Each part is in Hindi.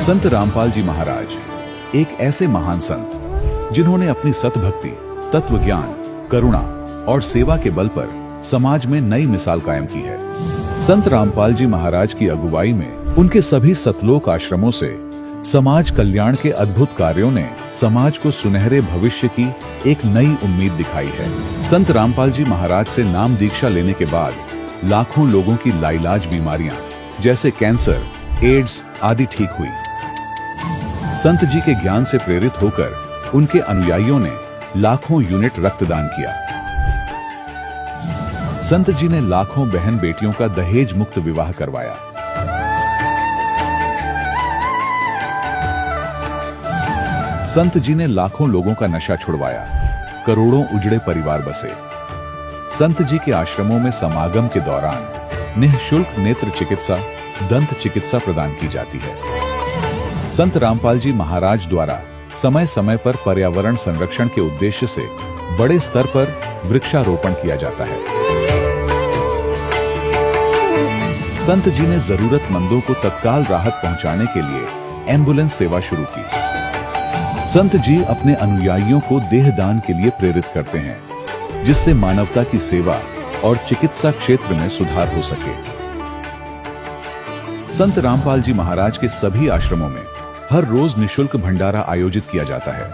संत रामपाल जी महाराज एक ऐसे महान संत जिन्होंने अपनी सतभक्ति, तत्व ज्ञान, करुणा और सेवा के बल पर समाज में नई मिसाल कायम की है। संत रामपाल जी महाराज की अगुवाई में उनके सभी सतलोक आश्रमों से समाज कल्याण के अद्भुत कार्यों ने समाज को सुनहरे भविष्य की एक नई उम्मीद दिखाई है। संत रामपाल जी महाराज से नाम दीक्षा लेने के बाद लाखों लोगों की लाइलाज बीमारियां जैसे कैंसर, एड्स आदि ठीक हुई। संत जी के ज्ञान से प्रेरित होकर उनके अनुयायियों ने लाखों यूनिट रक्तदान किया। संत जी ने लाखों बहन बेटियों का दहेज मुक्त विवाह करवाया। संत जी ने लाखों लोगों का नशा छुड़वाया, करोड़ों उजड़े परिवार बसे। संत जी के आश्रमों में समागम के दौरान निःशुल्क नेत्र चिकित्सा, दंत चिकित्सा प्रदान की जाती है। संत रामपाल जी महाराज द्वारा समय समय पर पर्यावरण संरक्षण के उद्देश्य से बड़े स्तर पर वृक्षारोपण किया जाता है। संत जी ने जरूरतमंदों को तत्काल राहत पहुंचाने के लिए एम्बुलेंस सेवा शुरू की। संत जी अपने अनुयायियों को देहदान के लिए प्रेरित करते हैं, जिससे मानवता की सेवा और चिकित्सा क्षेत्र में सुधार हो सके। संत रामपाल जी महाराज के सभी आश्रमों में हर रोज निःशुल्क भंडारा आयोजित किया जाता है,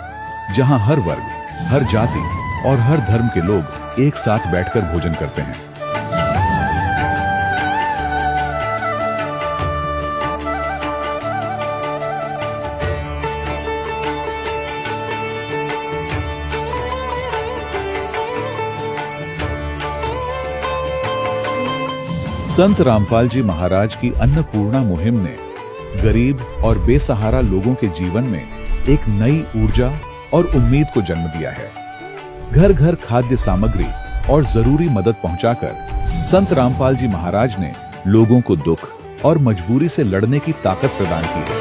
जहां हर वर्ग, हर जाति और हर धर्म के लोग एक साथ बैठकर भोजन करते हैं। संत रामपाल जी महाराज की अन्नपूर्णा मुहिम ने गरीब और बेसहारा लोगों के जीवन में एक नई ऊर्जा और उम्मीद को जन्म दिया है। घर घर खाद्य सामग्री और जरूरी मदद पहुंचाकर संत रामपाल जी महाराज ने लोगों को दुख और मजबूरी से लड़ने की ताकत प्रदान की है।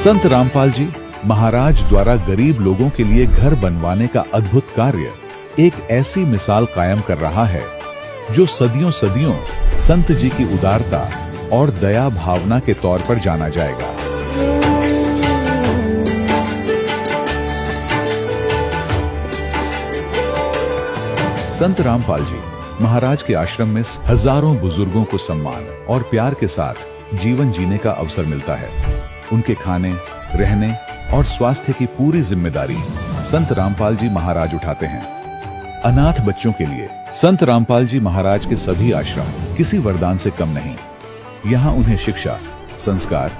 संत रामपाल जी महाराज द्वारा गरीब लोगों के लिए घर बनवाने का अद्भुत कार्य एक ऐसी मिसाल कायम कर रहा है जो सदियों सदियों संत जी की उदारता और दया भावना के तौर पर जाना जाएगा। संत रामपाल जी महाराज के आश्रम में हजारों बुजुर्गों को सम्मान और प्यार के साथ जीवन जीने का अवसर मिलता है। उनके खाने, रहने और स्वास्थ्य की पूरी जिम्मेदारी संत रामपाल जी महाराज उठाते हैं। अनाथ बच्चों के लिए संत रामपाल जी महाराज के सभी आश्रम किसी वरदान से कम नहीं। यहाँ उन्हें शिक्षा, संस्कार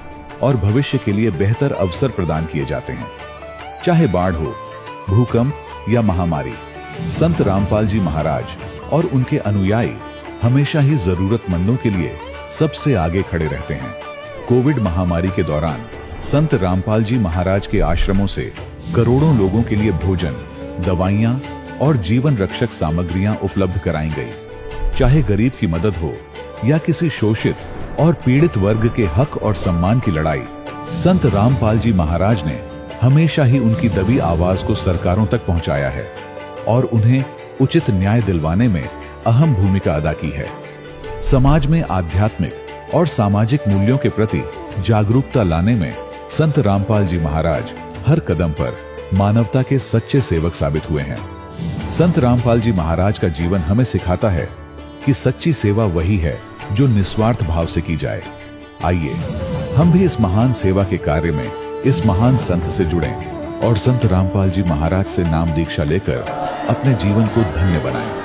और भविष्य के लिए बेहतर अवसर प्रदान किए जाते हैं। चाहे बाढ़ हो, भूकंप या महामारी, संत रामपाल जी महाराज और उनके अनुयायी हमेशा ही जरूरतमंदों के लिए सबसे आगे खड़े रहते हैं। कोविड महामारी के दौरान संत रामपाल जी महाराज के आश्रमों से करोड़ों लोगों के लिए भोजन, दवाइयां और जीवन रक्षक सामग्रियां उपलब्ध कराई गई। चाहे गरीब की मदद हो या किसी शोषित और पीड़ित वर्ग के हक और सम्मान की लड़ाई, संत रामपाल जी महाराज ने हमेशा ही उनकी दबी आवाज को सरकारों तक पहुंचाया है और उन्हें उचित न्याय दिलवाने में अहम भूमिका अदा की है। समाज में आध्यात्मिक और सामाजिक मूल्यों के प्रति जागरूकता लाने में संत रामपाल जी महाराज हर कदम पर मानवता के सच्चे सेवक साबित हुए हैं। संत रामपाल जी महाराज का जीवन हमें सिखाता है कि सच्ची सेवा वही है जो निस्वार्थ भाव से की जाए। आइए हम भी इस महान सेवा के कार्य में इस महान संत से जुड़ें और संत रामपाल जी महाराज से नाम दीक्षा लेकर अपने जीवन को धन्य बनाएं।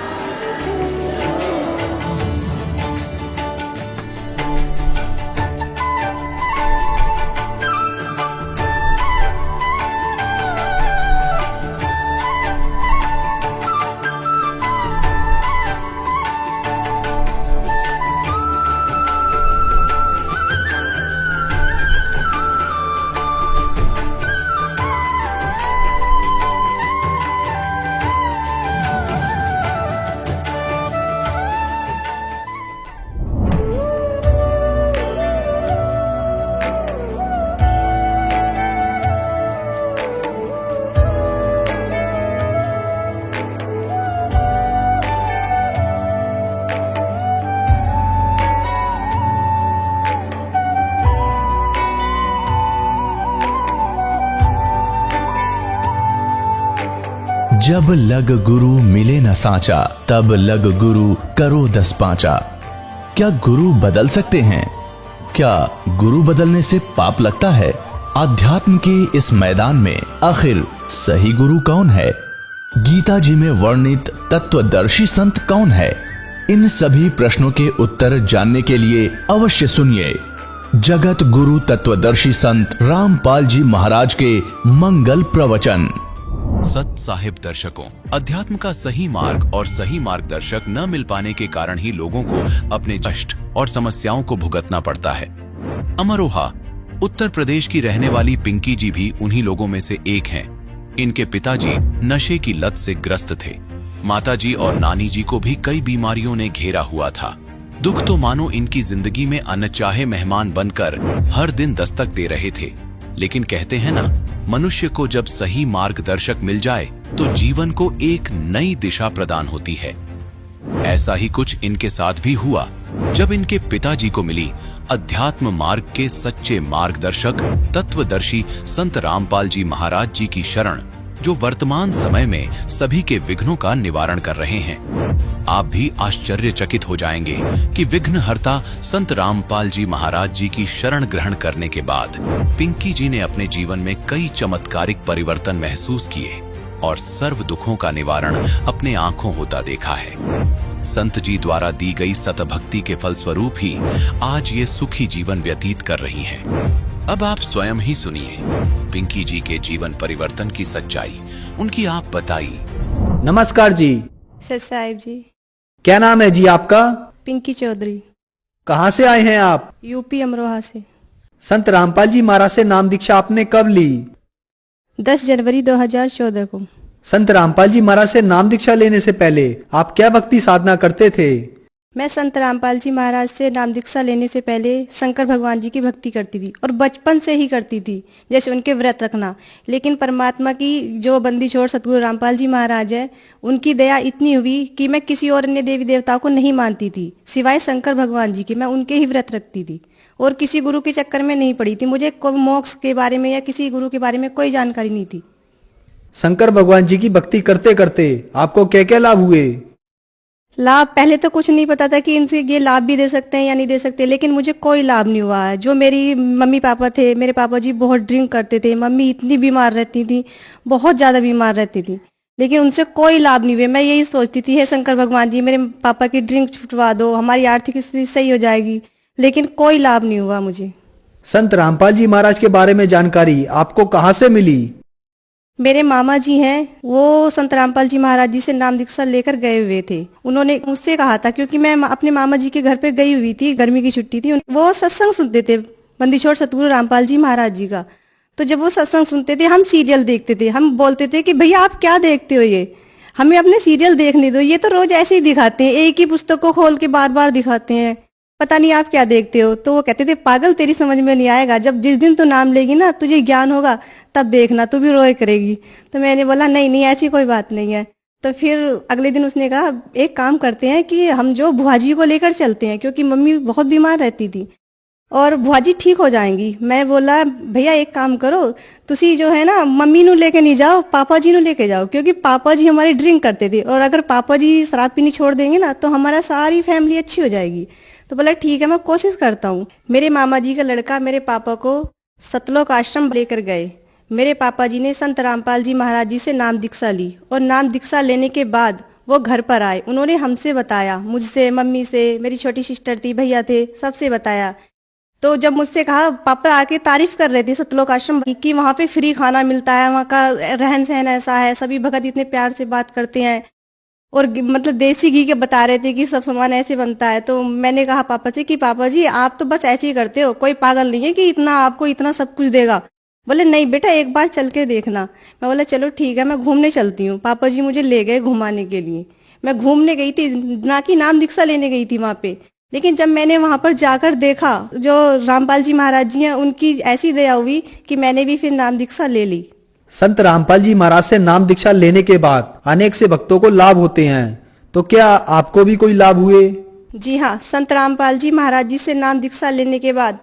जब लग गुरु मिले न साचा, तब लग गुरु करो 10 पांचा। क्या गुरु बदल सकते हैं? क्या गुरु बदलने से पाप लगता है? अध्यात्म के इस मैदान में आखिर सही गुरु कौन है? गीता जी में वर्णित तत्वदर्शी संत कौन है? इन सभी प्रश्नों के उत्तर जानने के लिए अवश्य सुनिए जगत गुरु तत्वदर्शी संत रामपाल जी महाराज के मंगल प्रवचन। सत साहिब दर्शकों, अध्यात्म का सही मार्ग और सही मार्गदर्शक न मिल पाने के कारण ही लोगों को अपने कष्ट और समस्याओं को भुगतना पड़ता है। अमरोहा उत्तर प्रदेश की रहने वाली पिंकी जी भी उन्हीं लोगों में से एक हैं। इनके पिताजी नशे की लत से ग्रस्त थे। माताजी और नानी जी को भी कई बीमारियों ने घेरा हुआ था। दुख तो मानो इनकी जिंदगी में अनचाहे मेहमान बनकर हर दिन दस्तक दे रहे थे। लेकिन कहते हैं ना, मनुष्य को जब सही मार्गदर्शक मिल जाए तो जीवन को एक नई दिशा प्रदान होती है। ऐसा ही कुछ इनके साथ भी हुआ जब इनके पिताजी को मिली अध्यात्म मार्ग के सच्चे मार्गदर्शक तत्वदर्शी संत रामपाल जी महाराज जी की शरण, जो वर्तमान समय में सभी के विघ्नों का निवारण कर रहे हैं। आप भी आश्चर्यचकित हो जाएंगे कि विघ्नहर्ता संत रामपाल जी महाराज जी की शरण ग्रहण करने के बाद पिंकी जी ने अपने जीवन में कई चमत्कारिक परिवर्तन महसूस किए और सर्व दुखों का निवारण अपने आंखों होता देखा है। संत जी द्वारा दी गई सतभक्ति के फलस्वरूप ही आज ये सुखी जीवन व्यतीत कर रही हैं। अब आप स्वयं ही सुनिए पिंकी जी के जीवन परिवर्तन की सच्चाई। उनकी आप बताइए। नमस्कार जी। सर साहिब जी। क्या नाम है जी आपका? पिंकी चौधरी। कहाँ से आए हैं आप? यूपी अमरोहा से। संत रामपाल जी महाराज से नाम दीक्षा आपने कब ली? 10 जनवरी 2014 को। संत रामपाल जी महाराज से नाम दीक्षा लेने से पहले आप क्या भक्ति साधना करते थे? मैं संत रामपाल जी महाराज से नाम दीक्षा लेने से पहले शंकर भगवान जी की भक्ति करती थी और बचपन से ही करती थी, जैसे उनके व्रत रखना। लेकिन परमात्मा की जो बंदी छोड़ सतगुरु रामपाल जी महाराज है, उनकी दया इतनी हुई कि मैं किसी और अन्य देवी देवताओं को नहीं मानती थी सिवाय शंकर भगवान जी के। मैं उनके ही व्रत रखती थी और किसी गुरु के चक्कर में नहीं पड़ी थी। मुझे मोक्ष के बारे में या किसी गुरु के बारे में कोई जानकारी नहीं थी। शंकर भगवान जी की भक्ति करते करते आपको क्या क्या लाभ हुए? लाभ पहले तो कुछ नहीं पता था कि इनसे ये लाभ भी दे सकते हैं या नहीं दे सकते, लेकिन मुझे कोई लाभ नहीं हुआ है। जो मेरी मम्मी पापा थे, मेरे पापा जी बहुत ड्रिंक करते थे, मम्मी इतनी बीमार रहती थी, बहुत ज़्यादा बीमार रहती थी, लेकिन उनसे कोई लाभ नहीं हुए। मैं यही सोचती थी, हे शंकर भगवान जी मेरे पापा की ड्रिंक छुटवा दो, हमारी आर्थिक स्थिति सही हो जाएगी, लेकिन कोई लाभ नहीं हुआ मुझे। संत रामपाल जी महाराज के बारे में जानकारी आपको कहाँ से मिली? मेरे मामा जी हैं, वो संत रामपाल जी महाराज जी से नाम दीक्षा लेकर गए हुए थे। उन्होंने मुझसे कहा था, क्योंकि मैं अपने मामा जी के घर पे गई हुई थी, गर्मी की छुट्टी थी। वो सत्संग सुनते थे बंदी छोड़ सतगुरु रामपाल जी महाराज जी का। तो जब वो सत्संग सुनते थे, हम सीरियल देखते थे। हम बोलते थे कि भैया आप क्या देखते हो, ये हमें अपने सीरियल देखने दो, ये तो रोज ऐसे ही दिखाते हैं, एक ही पुस्तक को खोल के बार बार दिखाते हैं, पता नहीं आप क्या देखते हो। तो वो कहते थे, पागल तेरी समझ में नहीं आएगा, जब जिस दिन तू नाम लेगी ना, तुझे ज्ञान होगा, तब देखना, तू भी रोए करेगी। तो मैंने बोला नहीं नहीं ऐसी कोई बात नहीं है। तो फिर अगले दिन उसने कहा, एक काम करते हैं कि हम जो बुआ जी को लेकर चलते हैं, क्योंकि मम्मी बहुत बीमार रहती थी और बुआ जी ठीक हो जाएंगी। मैं बोला भैया एक काम करो, तुसी जो है ना मम्मी नू लेके नहीं जाओ, पापा जी नू लेके जाओ, क्योंकि पापा जी हमारे ड्रिंक करते थे और अगर पापा जी शराब पीनी छोड़ देंगे ना तो हमारा सारी फैमिली अच्छी हो जाएगी। तो बोला ठीक है मैं कोशिश करता हूँ। मेरे मामा जी का लड़का मेरे पापा को सतलोक आश्रम लेकर गए। मेरे पापा जी ने संत रामपाल जी महाराज जी से नाम दीक्षा ली और नाम दीक्षा लेने के बाद वो घर पर आए। उन्होंने हमसे बताया, मुझसे, मम्मी से, मेरी छोटी सिस्टर थी, भैया थे, सबसे बताया। तो जब मुझसे कहा, पापा आके तारीफ कर रहे थे सतलोक आश्रम की, वहाँ पे फ्री खाना मिलता है, वहाँ का रहन सहन ऐसा है, सभी भगत इतने प्यार से बात करते हैं और मतलब देसी घी के बता रहे थे कि सब सामान ऐसे बनता है। तो मैंने कहा पापा से कि पापा जी आप तो बस ऐसे ही करते हो, कोई पागल नहीं है कि इतना आपको इतना सब कुछ देगा। बोले नहीं बेटा एक बार चल के देखना। मैं बोला चलो ठीक है मैं घूमने चलती हूँ। पापा जी मुझे ले गए घुमाने के लिए। मैं घूमने गई थी, ना कि नाम दीक्षा लेने गई थी वहाँ पे। लेकिन जब मैंने वहाँ पर जाकर देखा, जो रामपाल जी महाराज जी हैं उनकी ऐसी दया हुई कि मैंने भी फिर नाम दीक्षा ले ली। संत रामपाल जी महाराज से नाम दीक्षा लेने के बाद अनेक से भक्तों को लाभ होते हैं, तो क्या आपको भी कोई लाभ हुए? जी हाँ, संत रामपाल जी महाराज जी से नाम दीक्षा लेने के बाद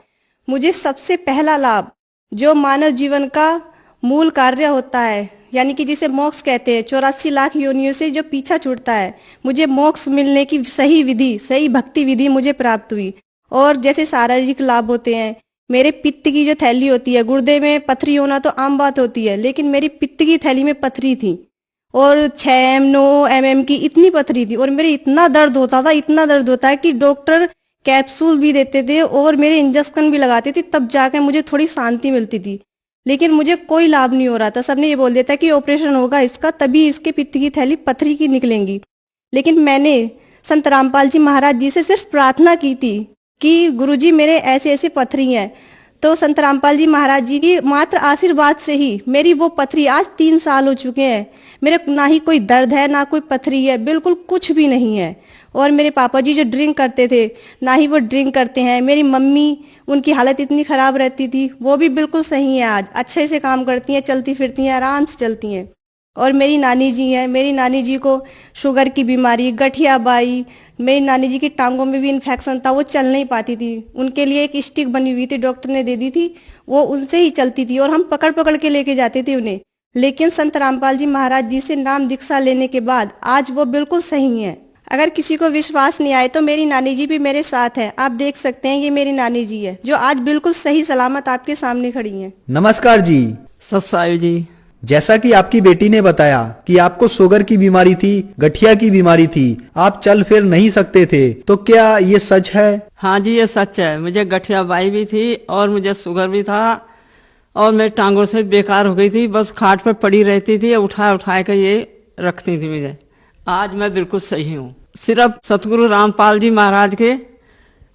मुझे सबसे पहला लाभ, जो मानव जीवन का मूल कार्य होता है, यानी कि जिसे मोक्ष कहते हैं, 84 लाख योनियों से जो पीछा छूटता है, मुझे मोक्ष मिलने की सही विधि, सही भक्ति विधि मुझे प्राप्त हुई। और जैसे शारीरिक लाभ होते हैं, मेरे पित्त की जो थैली होती है, गुर्दे में पथरी होना तो आम बात होती है, लेकिन मेरी पित्त की थैली में पथरी थी और 6 9 mm की इतनी पथरी थी और मेरे इतना दर्द होता था, इतना दर्द होता है कि डॉक्टर कैप्सूल भी देते थे और मेरे इंजेक्शन भी लगाते थे, तब जाकर मुझे थोड़ी शांति मिलती थी। लेकिन मुझे कोई लाभ नहीं हो रहा था। सबने ये बोल दिया था कि ऑपरेशन होगा इसका, तभी इसके पित्त की थैली पथरी की निकलेंगी। लेकिन मैंने संत रामपाल जी महाराज जी से सिर्फ प्रार्थना की थी कि गुरुजी मेरे ऐसे ऐसे पथरी हैं, तो संत रामपाल जी महाराज जी की मात्र आशीर्वाद से ही मेरी वो पथरी, आज 3 साल हो चुके हैं, मेरे ना ही कोई दर्द है ना कोई पथरी है, बिल्कुल कुछ भी नहीं है। और मेरे पापा जी जो ड्रिंक करते थे, ना ही वो ड्रिंक करते हैं। मेरी मम्मी, उनकी हालत इतनी खराब रहती थी, वो भी बिल्कुल सही है, आज अच्छे से काम करती हैं, चलती फिरती हैं, आराम से चलती हैं। और मेरी नानी जी हैं, मेरी नानी जी को शुगर की बीमारी, गठिया बाई, मेरी नानी जी की टांगों में भी इन्फेक्शन था, वो चल नहीं पाती थी। उनके लिए एक स्टिक बनी हुई थी, डॉक्टर ने दे दी थी, वो उनसे ही चलती थी और हम पकड़ पकड़ के लेके जाते थे उन्हें। लेकिन संत रामपाल जी महाराज जी से नाम दीक्षा लेने के बाद आज वो बिल्कुल सही हैं। अगर किसी को विश्वास नहीं आए तो मेरी नानी जी भी मेरे साथ है, आप देख सकते हैं, ये मेरी नानी जी है जो आज बिल्कुल सही सलामत आपके सामने खड़ी हैं। नमस्कार जी। सत्साई जी। जैसा कि आपकी बेटी ने बताया कि आपको शुगर की बीमारी थी, गठिया की बीमारी थी, आप चल फिर नहीं सकते थे, तो क्या ये सच है? हाँ जी, ये सच है। मुझे गठिया बाई भी थी और मुझे शुगर भी था और मेरी टांगों से बेकार हो गई थी, बस खाट पर पड़ी रहती थी, उठा उठा कर ये रखती थी मुझे। आज मैं बिल्कुल सही हूँ, सिर्फ सतगुरु रामपाल जी महाराज के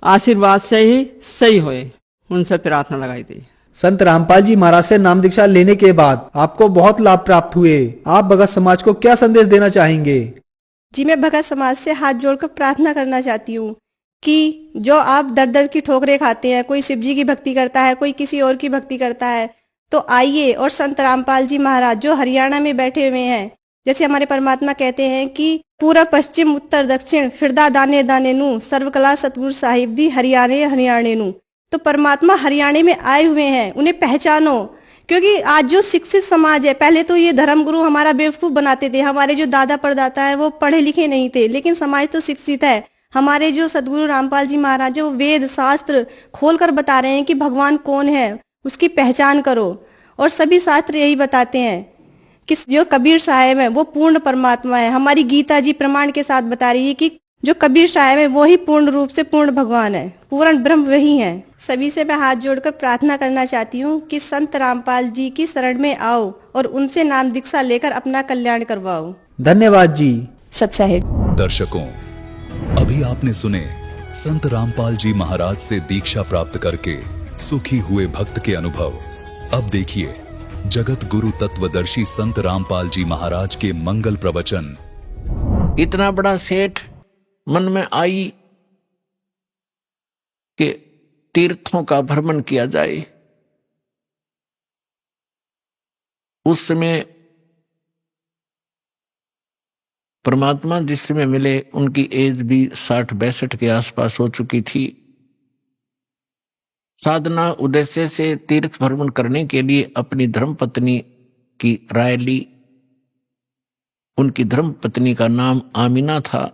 आशीर्वाद से ही सही हुए, उनसे प्रार्थना लगाई थी। संत रामपाल जी महाराज से नाम दीक्षा लेने के बाद आपको बहुत लाभ प्राप्त हुए, आप भगत समाज को क्या संदेश देना चाहेंगे? जी, मैं भगत समाज से हाथ जोड़कर प्रार्थना करना चाहती हूँ कि जो आप दर दर की ठोकरें खाते हैं, कोई शिव जी की भक्ति करता है, कोई किसी और की भक्ति करता है, तो आइए और संत रामपाल जी महाराज जो हरियाणा में बैठे हुए हैं, जैसे हमारे परमात्मा कहते हैं कि पूरा पश्चिम उत्तर दक्षिण फिरदा दाने दाने नू, सर्वकला सतगुरु साहिब दी हरियाणे हरियाणे नू। तो परमात्मा हरियाणा में आए हुए हैं, उन्हें पहचानो। क्योंकि आज जो शिक्षित समाज है, पहले तो ये धर्म गुरु हमारा बेवकूफ बनाते थे, हमारे जो दादा परदाता है वो पढ़े लिखे नहीं थे, लेकिन समाज तो शिक्षित है। हमारे जो सदगुरु रामपाल जी महाराज जो वेद शास्त्र खोलकर बता रहे हैं कि भगवान कौन है, उसकी पहचान करो। और सभी शास्त्र यही बताते हैं कि जो कबीर साहब है वो पूर्ण परमात्मा है। हमारी गीता जी प्रमाण के साथ बता रही है कि जो कबीर साहब है वो ही पूर्ण रूप से पूर्ण भगवान है, पूर्ण ब्रह्म वही है। सभी से मैं हाथ जोड़कर प्रार्थना करना चाहती हूँ कि संत रामपाल जी की शरण में आओ और उनसे नाम दीक्षा लेकर अपना कल्याण करवाओ। धन्यवाद जी। सत साहिब। दर्शकों, अभी आपने सुने संत रामपाल जी महाराज से दीक्षा प्राप्त करके सुखी हुए भक्त के अनुभव। अब देखिए जगत गुरु तत्वदर्शी संत रामपाल जी महाराज के मंगल प्रवचन। इतना बड़ा सेठ मन में आई कि तीर्थों का भ्रमण किया जाए। उस समय परमात्मा जिस समय मिले उनकी एज भी 60-62 के आसपास हो चुकी थी। साधना उद्देश्य से तीर्थ भ्रमण करने के लिए अपनी धर्मपत्नी की राय ली। उनकी धर्मपत्नी का नाम आमीना था।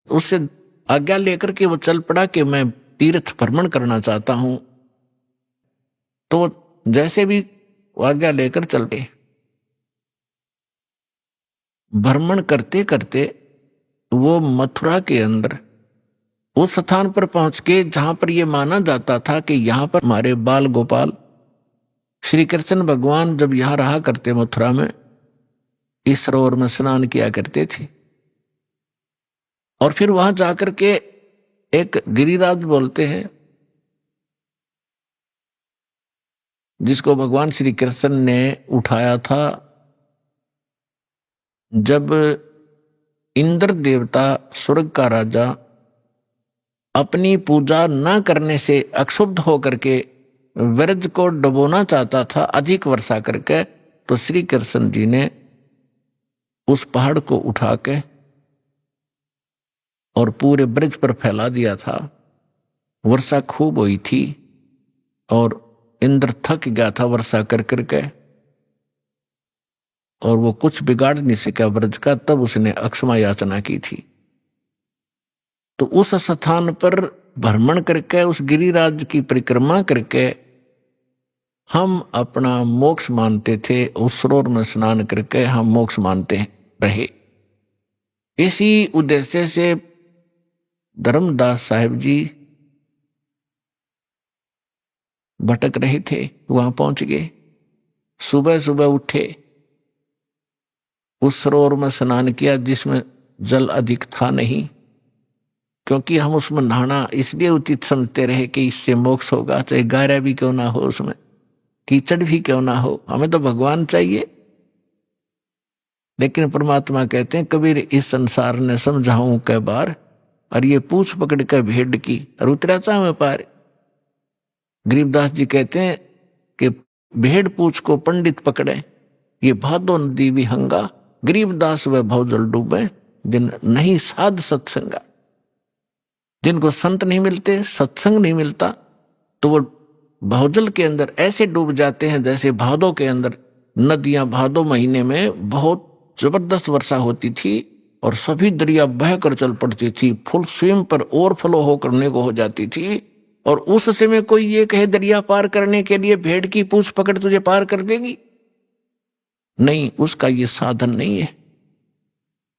उससे आज्ञा लेकर के वो चल पड़ा कि मैं तीर्थ भ्रमण करना चाहता हूं। तो जैसे भी आज्ञा लेकर चल गए। भ्रमण करते करते वो मथुरा के अंदर उस स्थान पर पहुंच के जहां पर यह माना जाता था कि यहां पर हमारे बाल गोपाल श्री कृष्ण भगवान जब यहां रहा करते मथुरा में, इस सरोवर में स्नान किया करते थे। और फिर वहां जाकर के एक गिरिराज बोलते हैं, जिसको भगवान श्री कृष्ण ने उठाया था जब इंद्र देवता स्वर्ग का राजा अपनी पूजा न करने से अक्षुब्ध होकर के व्रज को डुबोना चाहता था अधिक वर्षा करके। तो श्री कृष्ण जी ने उस पहाड़ को उठा के और पूरे ब्रज पर फैला दिया था। वर्षा खूब हुई थी और इंद्र थक गया था वर्षा कर करके। और वो कुछ बिगाड़ नहीं सका ब्रज का, तब उसने अक्षमा याचना की थी। तो उस स्थान पर भ्रमण करके, उस गिरिराज की परिक्रमा करके हम अपना मोक्ष मानते थे। उस सरोवर में स्नान करके हम मोक्ष मानते रहे। इसी उद्देश्य से धर्मदास साहिब जी भटक रहे थे, वहां पहुंच गए। सुबह सुबह उठे, उस सरोवर में स्नान किया जिसमें जल अधिक था नहीं, क्योंकि हम उसमें नहाना इसलिए उचित समझते रहे कि इससे मोक्ष होगा, चाहे गारा भी क्यों ना हो, उसमें कीचड़ भी क्यों ना हो, हमें तो भगवान चाहिए। लेकिन परमात्मा कहते हैं, कबीर इस संसार ने समझाऊं कै बार, और ये पूछ पकड़ कर भेड़ की और उतरा चाहे पार। गरीबदास जी कहते हैं कि भेड़ पूछ को पंडित पकड़े, ये भादो नदी विहंगा, गरीबदास व भवजल डूबे, जिन नहीं साध सत्संगा। जिनको संत नहीं मिलते, सत्संग नहीं मिलता, तो वो भवजल के अंदर ऐसे डूब जाते हैं जैसे भादो के अंदर नदियां, भादो महीने में बहुत जबरदस्त वर्षा होती थी और सभी दरिया बहकर चल पड़ती थी, फुल स्विम पर ओवरफ्लो हो करने को हो जाती थी। और उस समय कोई ये कहे दरिया पार करने के लिए भेड़ की पूंछ पकड़ तुझे पार कर देगी, नहीं, उसका ये साधन नहीं है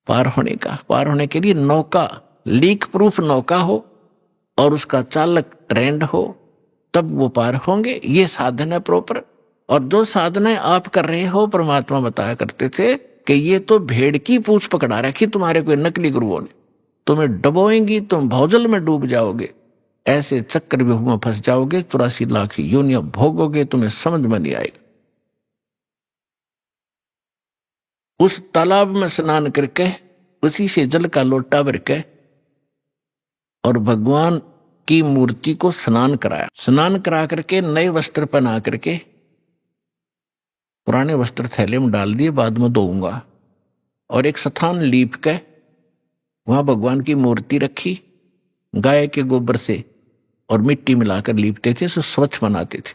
पार होने का। पार होने के लिए नौका, लीक प्रूफ नौका हो और उसका चालक ट्रेंड हो, तब वो पार होंगे। ये साधन है प्रॉपर। और जो साधनाएं आप कर रहे हो, परमात्मा बताया करते थे कि ये तो भेड़ की पूंछ पकड़ा रखी तुम्हारे कोई नकली गुरुओं ने, तुम्हें डबोएंगी, तुम भौजल में डूब जाओगे, ऐसे चक्रव्यूह में फंस जाओगे, 84 लाख योनियां भोगोगे, तुम्हें समझ में नहीं आएगा। उस तालाब में स्नान करके उसी से जल का लोटा भर के और भगवान की मूर्ति को स्नान कराया। स्नान करा करके नए वस्त्र पहना करके पुराने वस्त्र थैले में डाल दिए, बाद में धोऊंगा। और एक स्थान लीप के वहां भगवान की मूर्ति रखी, गाय के गोबर से और मिट्टी मिलाकर लीपते थे, उसे स्वच्छ बनाते थे।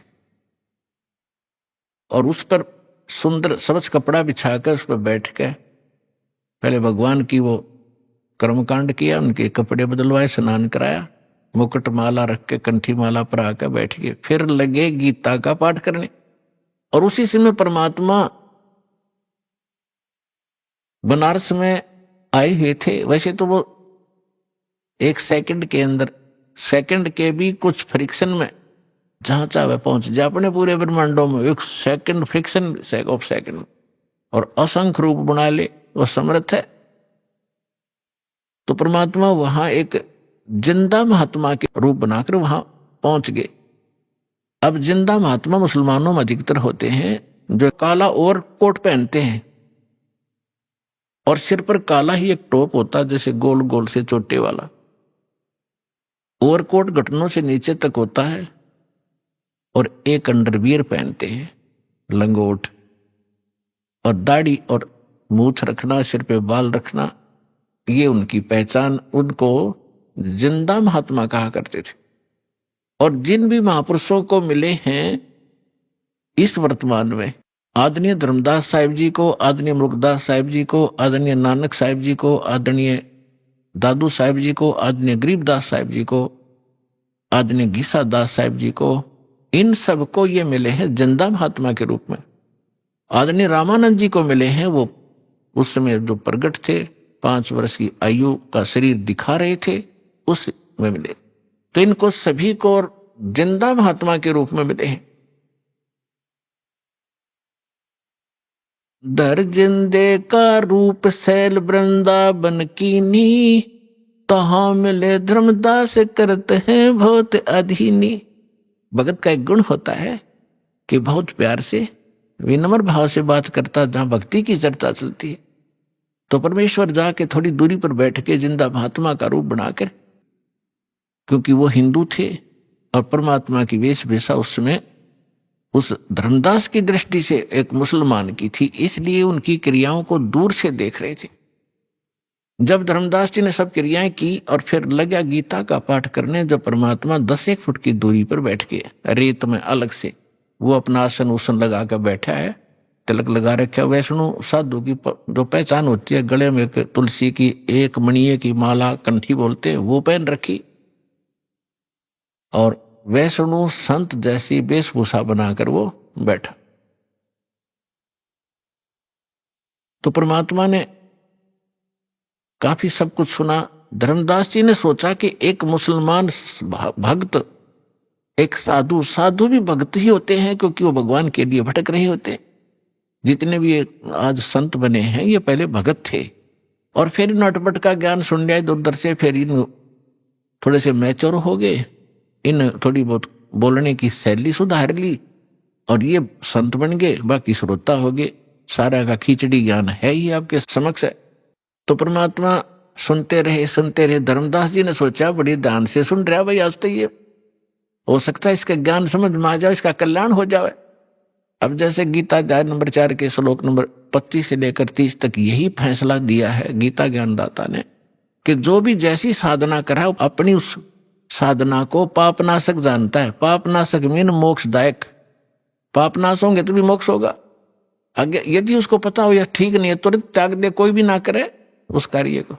और उस पर सुंदर स्वच्छ कपड़ा बिछाकर उस पर बैठ के पहले भगवान की वो कर्मकांड किया, उनके कपड़े बदलवाए, स्नान कराया, मुकुट माला रख के कंठी माला पर आकर बैठ गए। फिर लगे गीता का पाठ करने। और उसी समय परमात्मा बनारस में आए हुए थे। वैसे तो वो एक सेकंड के अंदर, सेकंड के भी कुछ फ्रिक्शन में जहां चाहे पहुंच जाए अपने पूरे ब्रह्मांडों में, एक सेकंड फ्रिक्शन ऑफ सेकंड, और असंख्य रूप बना ले, वो समर्थ है। तो परमात्मा वहां एक जिंदा महात्मा के रूप बनाकर वहां पहुंच गए। अब जिंदा महात्मा मुसलमानों में अधिकतर होते हैं जो काला और कोट पहनते हैं और सिर पर काला ही एक टोप होता है, जैसे गोल गोल से चोटे वाला। ओवरकोट घुटनों से नीचे तक होता है और एक अंडरवियर पहनते हैं, लंगोट, और दाढ़ी और मूछ रखना, सिर पे बाल रखना, ये उनकी पहचान। उनको जिंदा महात्मा कहा करते थे। और जिन भी महापुरुषों को मिले हैं इस वर्तमान में, आदरणीय धर्मदास साहिब जी को, आदरणीय मुल्कदास साहिब जी को, आदरणीय नानक साहिब जी को, आदरणीय दादू साहिब जी को, आदरणीय गरीबदास साहिब जी को, आदरणीय घीसा दास साहिब जी को, इन सब को ये मिले हैं जिंदा महात्मा के रूप में। आदरणीय रामानंद जी को मिले हैं, वो उस समय जो प्रगट थे, 5 वर्ष की आयु का शरीर दिखा रहे थे, उस में मिले। तो इनको सभी को जिंदा महात्मा के रूप में मिले हैं। दर जिंदे का रूप सैल वृंदावन कीनी, तहां मिले धर्मदास करते हैं बहुत अधीनी। भगत का एक गुण होता है कि बहुत प्यार से, विनम्र भाव से बात करता। जहां भक्ति की चर्चा चलती है तो परमेश्वर जाके थोड़ी दूरी पर बैठ के जिंदा महात्मा का रूप बनाकर, क्योंकि वो हिंदू थे और परमात्मा की वेशभूषा उस समय उस धर्मदास की दृष्टि से एक मुसलमान की थी, इसलिए उनकी क्रियाओं को दूर से देख रहे थे। जब धर्मदास जी ने सब क्रियाएं की और फिर लगा गीता का पाठ करने, जब परमात्मा 10 फुट की दूरी पर बैठ के रेत में अलग से वो अपना आसन उसन लगा कर बैठा है, तिलक लगा रखे, वैष्णो साधु की जो पहचान होती है, गले में एक तुलसी की एक मणिये की माला, कंठी बोलते हैं, वो पहन रखी, और वैष्णो संत जैसी वेशभूषा बनाकर वो बैठा। तो परमात्मा ने काफी सब कुछ सुना। धर्मदास जी ने सोचा कि एक मुसलमान भक्त, एक साधु, साधु भी भक्त ही होते हैं क्योंकि वो भगवान के लिए भटक रहे होते हैं। जितने भी आज संत बने हैं ये पहले भगत थे, और फिर नटपट का ज्ञान सुन लिया इधर उधर से, फिर इन थोड़े से मैच्योर हो गए, इन थोड़ी बहुत बोलने की शैली सुधार ली, और ये संत बन गए, बाकी श्रोता हो गए। सारा का खिचड़ी ज्ञान है ही आपके समक्ष है। तो परमात्मा सुनते रहे। धर्मदास जी ने सोचा बड़ी ध्यान से सुन रहा भाई, आज तो ये हो सकता है इसका ज्ञान समझ में आ जाए, इसका कल्याण हो जाए। अब जैसे गीता अध्याय नंबर 4 के श्लोक नंबर 25 से लेकर 30 तक यही फैसला दिया है गीता ज्ञानदाता ने कि जो भी जैसी साधना करा अपनी उस साधना को पापनाशक जानता है। पापनाशक मीन मोक्षदायक। पापनाश होंगे तो भी मोक्ष होगा। आगे यदि उसको पता हो या ठीक नहीं है तुरंत त्याग दे, कोई भी ना करे उस कार्य को।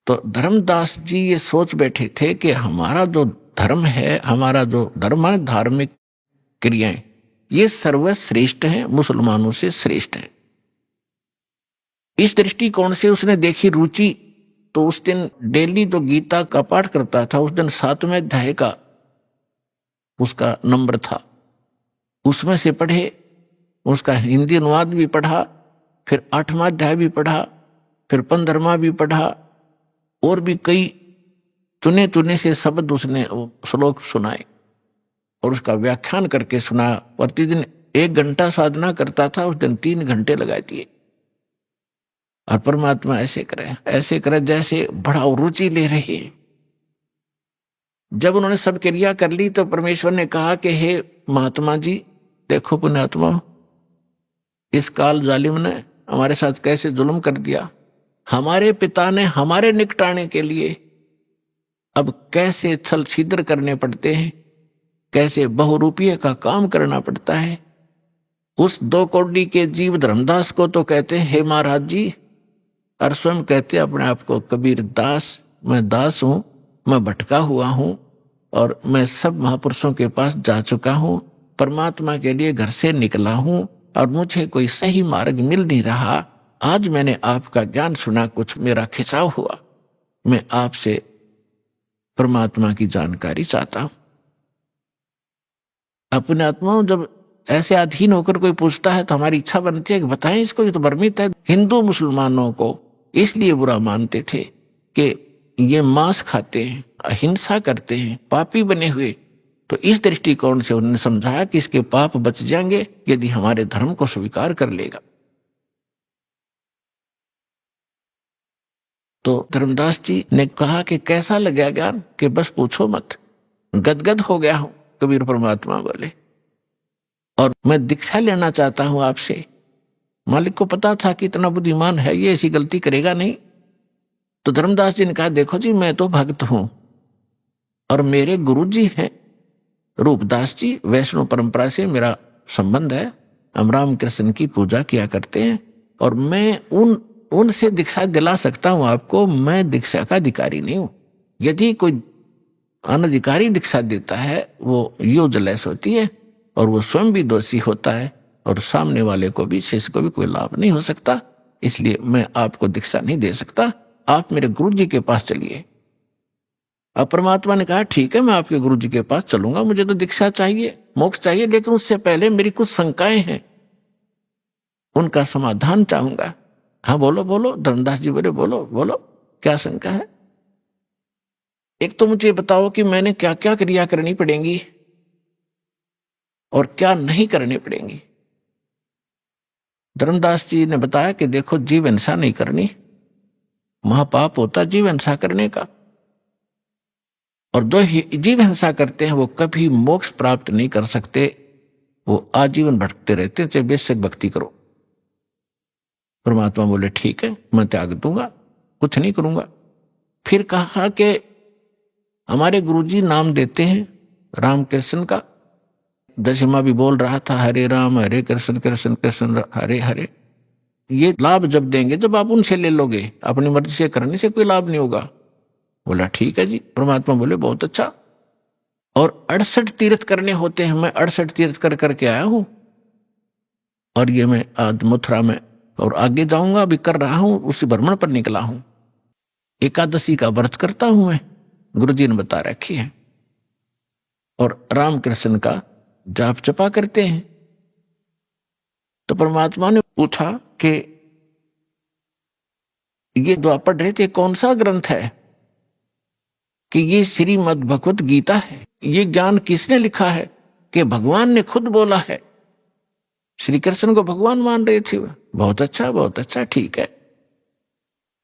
तो धर्मदास जी ये सोच बैठे थे कि हमारा जो धर्म है, हमारा जो धर्म है धार्मिक क्रियाएं, ये सर्वश्रेष्ठ हैं, मुसलमानों से श्रेष्ठ है। इस दृष्टिकोण से उसने देखी रुचि। तो उस दिन डेली जो गीता का पाठ करता था, उस दिन 7वें अध्याय का उसका नंबर था, उसमें से पढ़े, उसका हिंदी अनुवाद भी पढ़ा, फिर 8वां अध्याय भी पढ़ा, फिर 15वां भी पढ़ा, और भी कई चुने चुने से शब्द उसने श्लोक सुनाए और उसका व्याख्यान करके सुना। प्रतिदिन 1 घंटा साधना करता था, उस दिन 3 घंटे लगा दिए। और परमात्मा ऐसे करे जैसे बड़ा रुचि ले रही है। जब उन्होंने सब क्रिया कर ली तो परमेश्वर ने कहा कि हे महात्मा जी, देखो पुण्यात्मा, इस काल जालिम ने हमारे साथ कैसे जुल्म कर दिया। हमारे पिता ने हमारे निकटाने के लिए अब कैसे छल छिद्र करने पड़ते हैं, कैसे बहुरूपीय का काम करना पड़ता है। उस 2 कौड़ी के जीव धर्मदास को तो कहते हैं हे महाराज जी, और स्वयं कहते अपने आप को कबीर दास। मैं दास हूं, मैं भटका हुआ हूं, और मैं सब महापुरुषों के पास जा चुका हूं, परमात्मा के लिए घर से निकला हूं, और मुझे कोई सही मार्ग मिल नहीं रहा। आज मैंने आपका ज्ञान सुना, कुछ मेरा खिंचाव हुआ, मैं आपसे परमात्मा की जानकारी चाहता हूं। अपने आत्माओं, जब ऐसे अधीन होकर कोई पूछता है तो हमारी इच्छा बनती है कि बताएं इसको, ये तो भ्रमित है। हिंदू मुसलमानों को इसलिए बुरा मानते थे कि ये मांस खाते हैं, अहिंसा करते हैं, पापी बने हुए। तो इस दृष्टिकोण से उन्होंने समझाया कि इसके पाप बच जाएंगे यदि हमारे धर्म को स्वीकार कर लेगा। तो धर्मदास जी ने कहा कि कैसा लगा ज्ञान, कि बस पूछो मत, गदगद हो गया हूं। कबीर परमात्मा बोले, और मैं दीक्षा लेना चाहता हूं आपसे। मालिक को पता था कि इतना बुद्धिमान है, ये ऐसी गलती करेगा नहीं। तो धर्मदास जी ने कहा, देखो जी, मैं तो भक्त हूं और मेरे गुरु जी हैं रूपदास जी, वैष्णव परंपरा से मेरा संबंध है। हम राम कृष्ण की पूजा किया करते हैं, और मैं उनसे दीक्षा दिला सकता हूं आपको। मैं दीक्षा का अधिकारी नहीं हूं। यदि कोई अनधिकारी दीक्षा देता है वो यूजलेस होती है, और वो स्वयं भी दोषी होता है, और सामने वाले को भी, शिष्य को भी कोई लाभ नहीं हो सकता। इसलिए मैं आपको दीक्षा नहीं दे सकता, आप मेरे गुरु जी के पास चलिए। अब परमात्मा ने कहा, ठीक है, मैं आपके गुरु जी के पास चलूंगा, मुझे तो दीक्षा चाहिए, मोक्ष चाहिए, लेकिन उससे पहले मेरी कुछ शंकाएं हैं, उनका समाधान चाहूंगा। हाँ बोलो बोलो। धर्मदास जी बोले, बोलो बोलो, क्या शंका है? एक तो मुझे बताओ कि मैंने क्या क्या क्रिया करनी पड़ेंगी और क्या नहीं करनी पड़ेंगी। धर्मदास जी ने बताया कि देखो, जीव हिंसा नहीं करनी, महापाप होता जीव हिंसा करने का, और जो जीव हिंसा करते हैं वो कभी मोक्ष प्राप्त नहीं कर सकते, वो आजीवन भटकते रहते हैं, चाहे बेशक भक्ति करो। परमात्मा बोले, ठीक है, मैं त्याग दूंगा, कुछ नहीं करूंगा। फिर कहा कि हमारे गुरुजी नाम देते हैं रामकृष्ण का, दशमा भी बोल रहा था हरे राम हरे कृष्ण कृष्ण कृष्ण हरे हरे। ये लाभ जब देंगे जब आप उनसे ले लोगे, अपनी मर्जी से करने से कोई लाभ नहीं होगा। बोला ठीक है जी। परमात्मा बोले बहुत अच्छा। और 68 तीर्थ करने होते हैं, मैं 68 तीर्थ कर करके आया हूं, और ये मैं आज मथुरा में और आगे जाऊंगा, अभी कर रहा हूं, उसी भ्रमण पर निकला हूं। एकादशी का व्रत करता हूं मैं, गुरुजी ने बता रखी है, और राम कृष्ण का जाप जपा करते हैं। तो परमात्मा ने पूछा कि ये जो आप पढ़ रहे थे कौन सा ग्रंथ है? कि ये श्रीमद् भगवत गीता है। ये ज्ञान किसने लिखा है? कि भगवान ने खुद बोला है। श्री कृष्ण को भगवान मान रहे थे। बहुत अच्छा, ठीक है।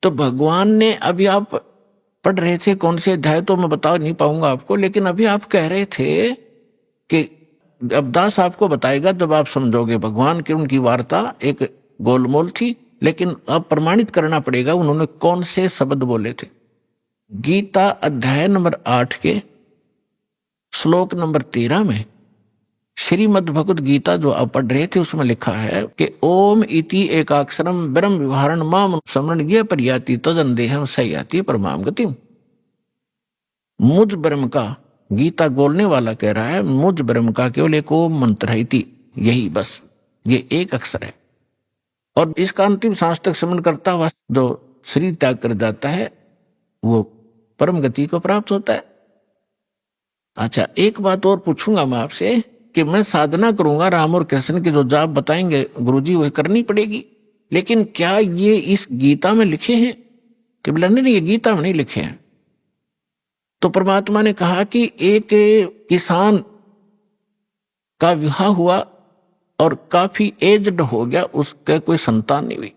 तो भगवान ने, अभी आप पढ़ रहे थे कौन से अध्याय तो मैं बता नहीं पाऊंगा आपको, लेकिन अभी आप कह रहे थे कि अब दास आपको बताएगा जब आप समझोगे। भगवान की उनकी वार्ता एक गोलमोल थी, लेकिन अब प्रमाणित करना पड़ेगा उन्होंने कौन से शब्द बोले थे। गीता अध्याय नंबर 8 के श्लोक नंबर 13 में श्रीमद् भगवत गीता जो आप पढ़ रहे थे उसमें लिखा है कि ओम इति एकाक्षरम ब्रह्म विहारण माम समरण ये परियाति तजन देहम सयाति परमाम गतिम। मुझ ब्रह्म का, गीता बोलने वाला कह रहा है, मुझ ब्रह्म का केवल एक ओम मंत्र है, यही बस, ये एक अक्षर है। और इसका अंतिम सांस तक स्मरण करता हुआ जो शरीर त्याग कर जाता है वो परम गति को प्राप्त होता है। अच्छा, एक बात और पूछूंगा मैं आपसे कि मैं साधना करूंगा, राम और कृष्ण के जो जाप बताएंगे गुरुजी वह करनी पड़ेगी, लेकिन क्या ये इस गीता में लिखे हैं? कि बोला नहीं, ये गीता में नहीं लिखे हैं। तो परमात्मा ने कहा कि एक किसान का विवाह हुआ और काफी एज्ड हो गया, उसका कोई संतान नहीं हुई।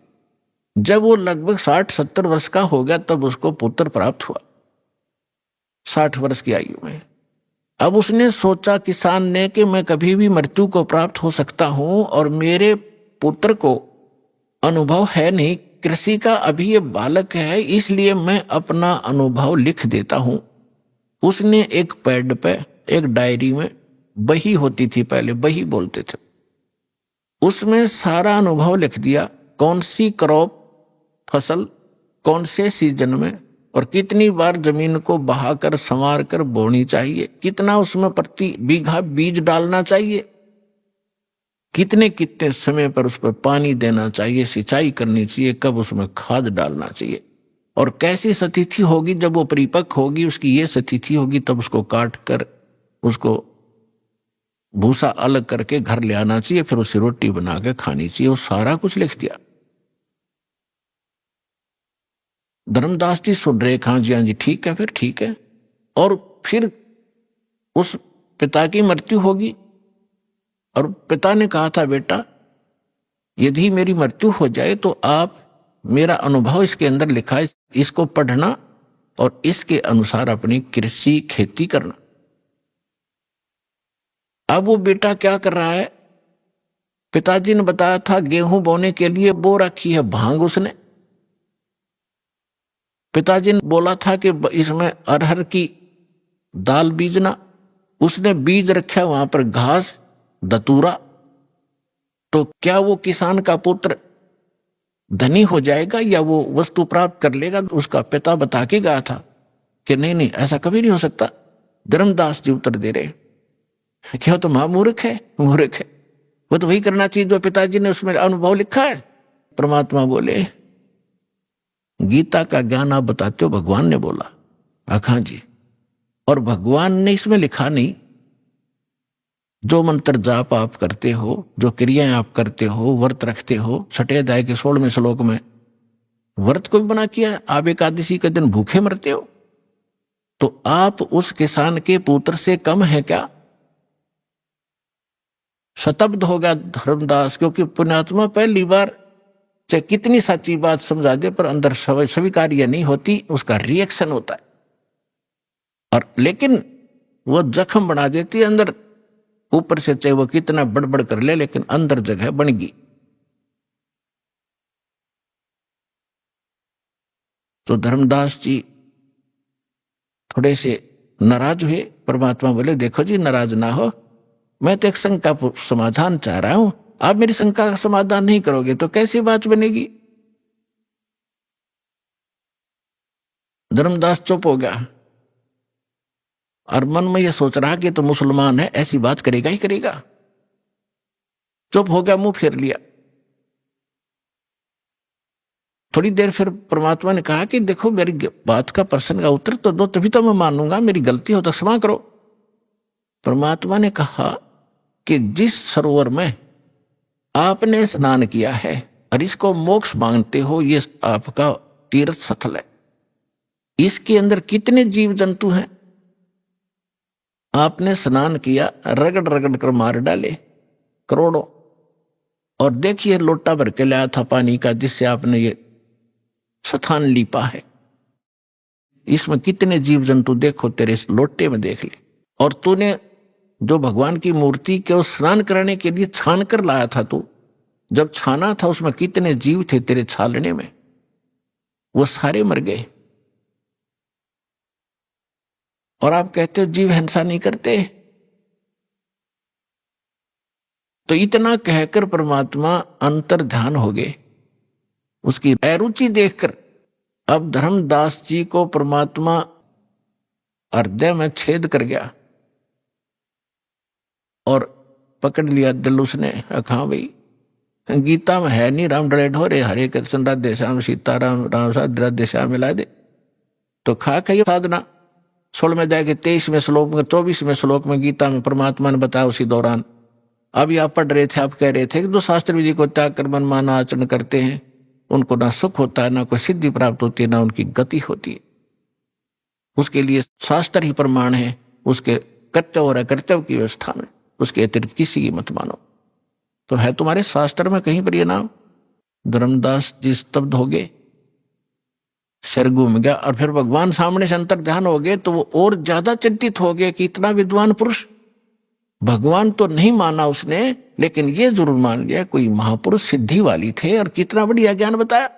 जब वो लगभग 60-70 वर्ष का हो गया तब उसको पुत्र प्राप्त हुआ, 60 वर्ष की आयु में। अब उसने सोचा किसान ने कि मैं कभी भी मृत्यु को प्राप्त हो सकता हूं और मेरे पुत्र को अनुभव है नहीं कृषि का, अभी ये बालक है, इसलिए मैं अपना अनुभव लिख देता हूं। उसने एक पैड पे, एक डायरी में, बही होती थी पहले, बही बोलते थे, उसमें सारा अनुभव लिख दिया। कौन सी क्रॉप, फसल कौन से सीजन में और कितनी बार जमीन को बहाकर संवार कर बोनी चाहिए, कितना उसमें प्रति बीघा बीज डालना चाहिए, कितने कितने समय पर उस पर पानी देना चाहिए, सिंचाई करनी चाहिए, कब उसमें खाद डालना चाहिए, और कैसी स्थिति होगी जब वो परिपक्व होगी, उसकी ये स्थिति होगी तब उसको काट कर उसको भूसा अलग करके घर ले आना चाहिए, फिर उसे रोटी बना के खानी चाहिए। वो सारा कुछ लिख दिया। धर्मदास जी सुन रहे, हाँ जी ठीक है, फिर ठीक है। और फिर उस पिता की मृत्यु होगी और पिता ने कहा था, बेटा यदि मेरी मृत्यु हो जाए तो आप, मेरा अनुभव इसके अंदर लिखा है, इसको पढ़ना और इसके अनुसार अपनी कृषि खेती करना। अब वो बेटा क्या कर रहा है? पिताजी ने बताया था गेहूं बोने के लिए बो रखी है भांग उसने। पिताजी ने बोला था कि इसमें अरहर की दाल बीजना, उसने बीज रखा वहां पर घास दतूरा। तो क्या वो किसान का पुत्र धनी हो जाएगा या वो वस्तु प्राप्त कर लेगा? उसका पिता बता के गया था कि नहीं, ऐसा कभी नहीं हो सकता। धर्मदास जी उत्तर दे रहे, क्या तो महामूर्ख है, मूर्ख है, वो तो वही करना चाहिए जो पिताजी ने उसमें अनुभव लिखा है। परमात्मा बोले, गीता का ज्ञान आप बताते हो, भगवान ने बोला। आखा जी, और भगवान ने इसमें लिखा नहीं, जो मंत्र जाप आप करते हो, जो क्रियाएं आप करते हो, व्रत रखते हो, 6 अध्याय के 16वें श्लोक में व्रत को भी बना किया। आप एकादशी के दिन भूखे मरते हो, तो आप उस किसान के पुत्र से कम है क्या? शतब्द हो गया धर्मदास, क्योंकि पुण्यात्मा पहली बार चाहे कितनी सच्ची बात समझा दे पर अंदर स्वीकार्य नहीं होती, उसका रिएक्शन होता है। और लेकिन वो जख्म बना देती है अंदर, ऊपर से चाहे वो कितना बड़बड़ कर ले, लेकिन अंदर जगह बन गई। तो धर्मदास जी थोड़े से नाराज हुए। परमात्मा बोले, देखो जी नाराज ना हो, मैं तो एक शंका का समाधान चाह रहा हूं, आप मेरी शंका का समाधान नहीं करोगे तो कैसी बात बनेगी। धर्मदास चुप हो गया और मन में यह सोच रहा कि तो मुसलमान है, ऐसी बात करेगा ही करेगा। चुप हो गया, मुंह फेर लिया। थोड़ी देर फिर परमात्मा ने कहा कि देखो मेरी बात का प्रश्न का उत्तर तो दो, तभी तो मैं मानूंगा, मेरी गलती हो तो क्षमा करो। परमात्मा ने कहा कि जिस सरोवर में आपने स्नान किया है और इसको मोक्ष मांगते हो, ये आपका तीर्थ स्थल है, इसके अंदर कितने जीव जंतु हैं? आपने स्नान किया, रगड़ रगड़ कर मार डाले करोड़ों, और देखिए लोटा भर के लाया था पानी का जिससे आपने ये स्थान लीपा है, इसमें कितने जीव जंतु देखो तेरे इस लोटे में देख ले। और तूने जो भगवान की मूर्ति के उस स्नान कराने के लिए छान कर लाया था, तू जब छाना था उसमें कितने जीव थे तेरे छालने में, वो सारे मर गए। और आप कहते हो जीव हिंसा नहीं करते। तो इतना कहकर परमात्मा अंतर ध्यान हो गए, उसकी अरुचि देखकर। अब धर्मदास जी को परमात्मा हृदय में छेद कर गया और पकड़ लिया दिल उसने। कहा भाई गीता में है नहीं राम डले ढोरे, हरे कृष्ण राधे श्याम सीता राम राम साधु राधे श्याम मिला दे। तो खा कही साधना 16वें अध्याय के 23वें श्लोक में 24वें श्लोक में गीता में परमात्मा ने बताया उसी दौरान। अभी आप पढ़ रहे थे, आप कह रहे थे कि जो शास्त्र विधि को त्याग कर मनमाना आचरण करते हैं उनको ना सुख होता है, ना कोई सिद्धि प्राप्त होती है, ना उनकी गति होती है। उसके लिए शास्त्र ही प्रमाण है, उसके कर्तव्य और अकर्तव्य की व्यवस्था में, उसके अतिरिक्त किसी की मत मानो। तो है तुम्हारे शास्त्र में कहीं पर ये नाम? धर्मदास जी स्तब्ध हो गए, सिर घूम गया। और फिर भगवान सामने से अंतर ध्यान हो गए तो वो और ज्यादा चिंतित हो गए कि इतना विद्वान पुरुष, भगवान तो नहीं माना उसने, लेकिन ये जरूर मान लिया कोई महापुरुष सिद्धि वाली थे और कितना बढ़िया ज्ञान बताया,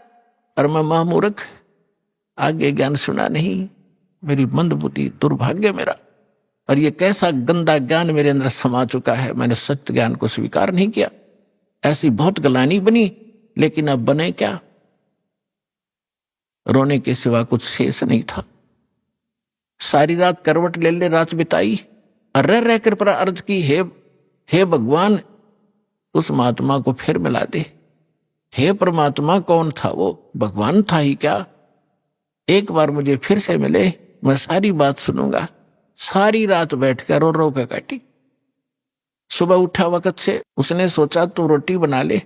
और मैं महामूर्ख आगे ज्ञान सुना नहीं, मेरी मंदबुद्धि, दुर्भाग्य मेरा। और ये कैसा गंदा ज्ञान मेरे अंदर समा चुका है, मैंने सत्य ज्ञान को स्वीकार नहीं किया। ऐसी बहुत गलानी बनी, लेकिन अब बने क्या? रोने के सिवा कुछ शेष नहीं था। सारी रात करवट ले ले रात बिताई और रह रहकर पर अर्ज की, हे भगवान उस महात्मा को फिर मिला दे। हे परमात्मा, कौन था वो? भगवान था ही क्या? एक बार मुझे फिर से मिले, मैं सारी बात सुनूंगा। सारी रात बैठकर रो रो के काटी। सुबह उठा वक्त से उसने सोचा तो रोटी बना ले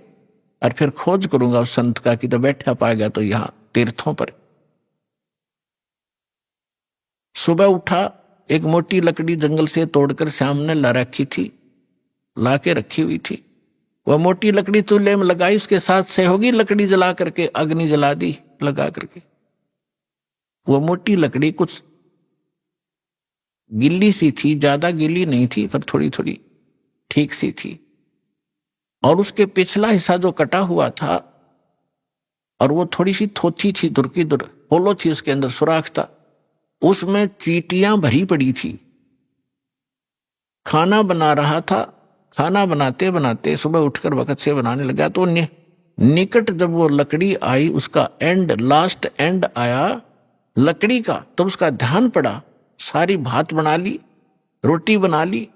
और फिर खोज करूंगा उस संत का कि तो बैठा पाएगा तो यहां तीर्थों पर। सुबह उठा, एक मोटी लकड़ी जंगल से तोड़कर श्याम ने ला रखी थी, लाके रखी हुई थी। वह मोटी लकड़ी चूल्हे में लगाई, उसके साथ सहयोगी लकड़ी जला करके अग्नि जला दी लगा करके। वो मोटी लकड़ी कुछ गिल्ली सी थी, ज्यादा गिल्ली नहीं थी पर थोड़ी थोड़ी ठीक सी थी। और उसके पिछला हिस्सा जो कटा हुआ था और वो थोड़ी सी थोथी थी, दुर की दुर होलो थी, उसके अंदर सुराख था, उसमें चींटियां भरी पड़ी थी। खाना बना रहा था, खाना बनाते बनाते सुबह उठकर वक्त से बनाने लगा तो निकट जब वो लकड़ी आई, उसका एंड, लास्ट एंड आया लकड़ी का, तब उसका ध्यान पड़ा। सारी भात बना ली, रोटी बना ली,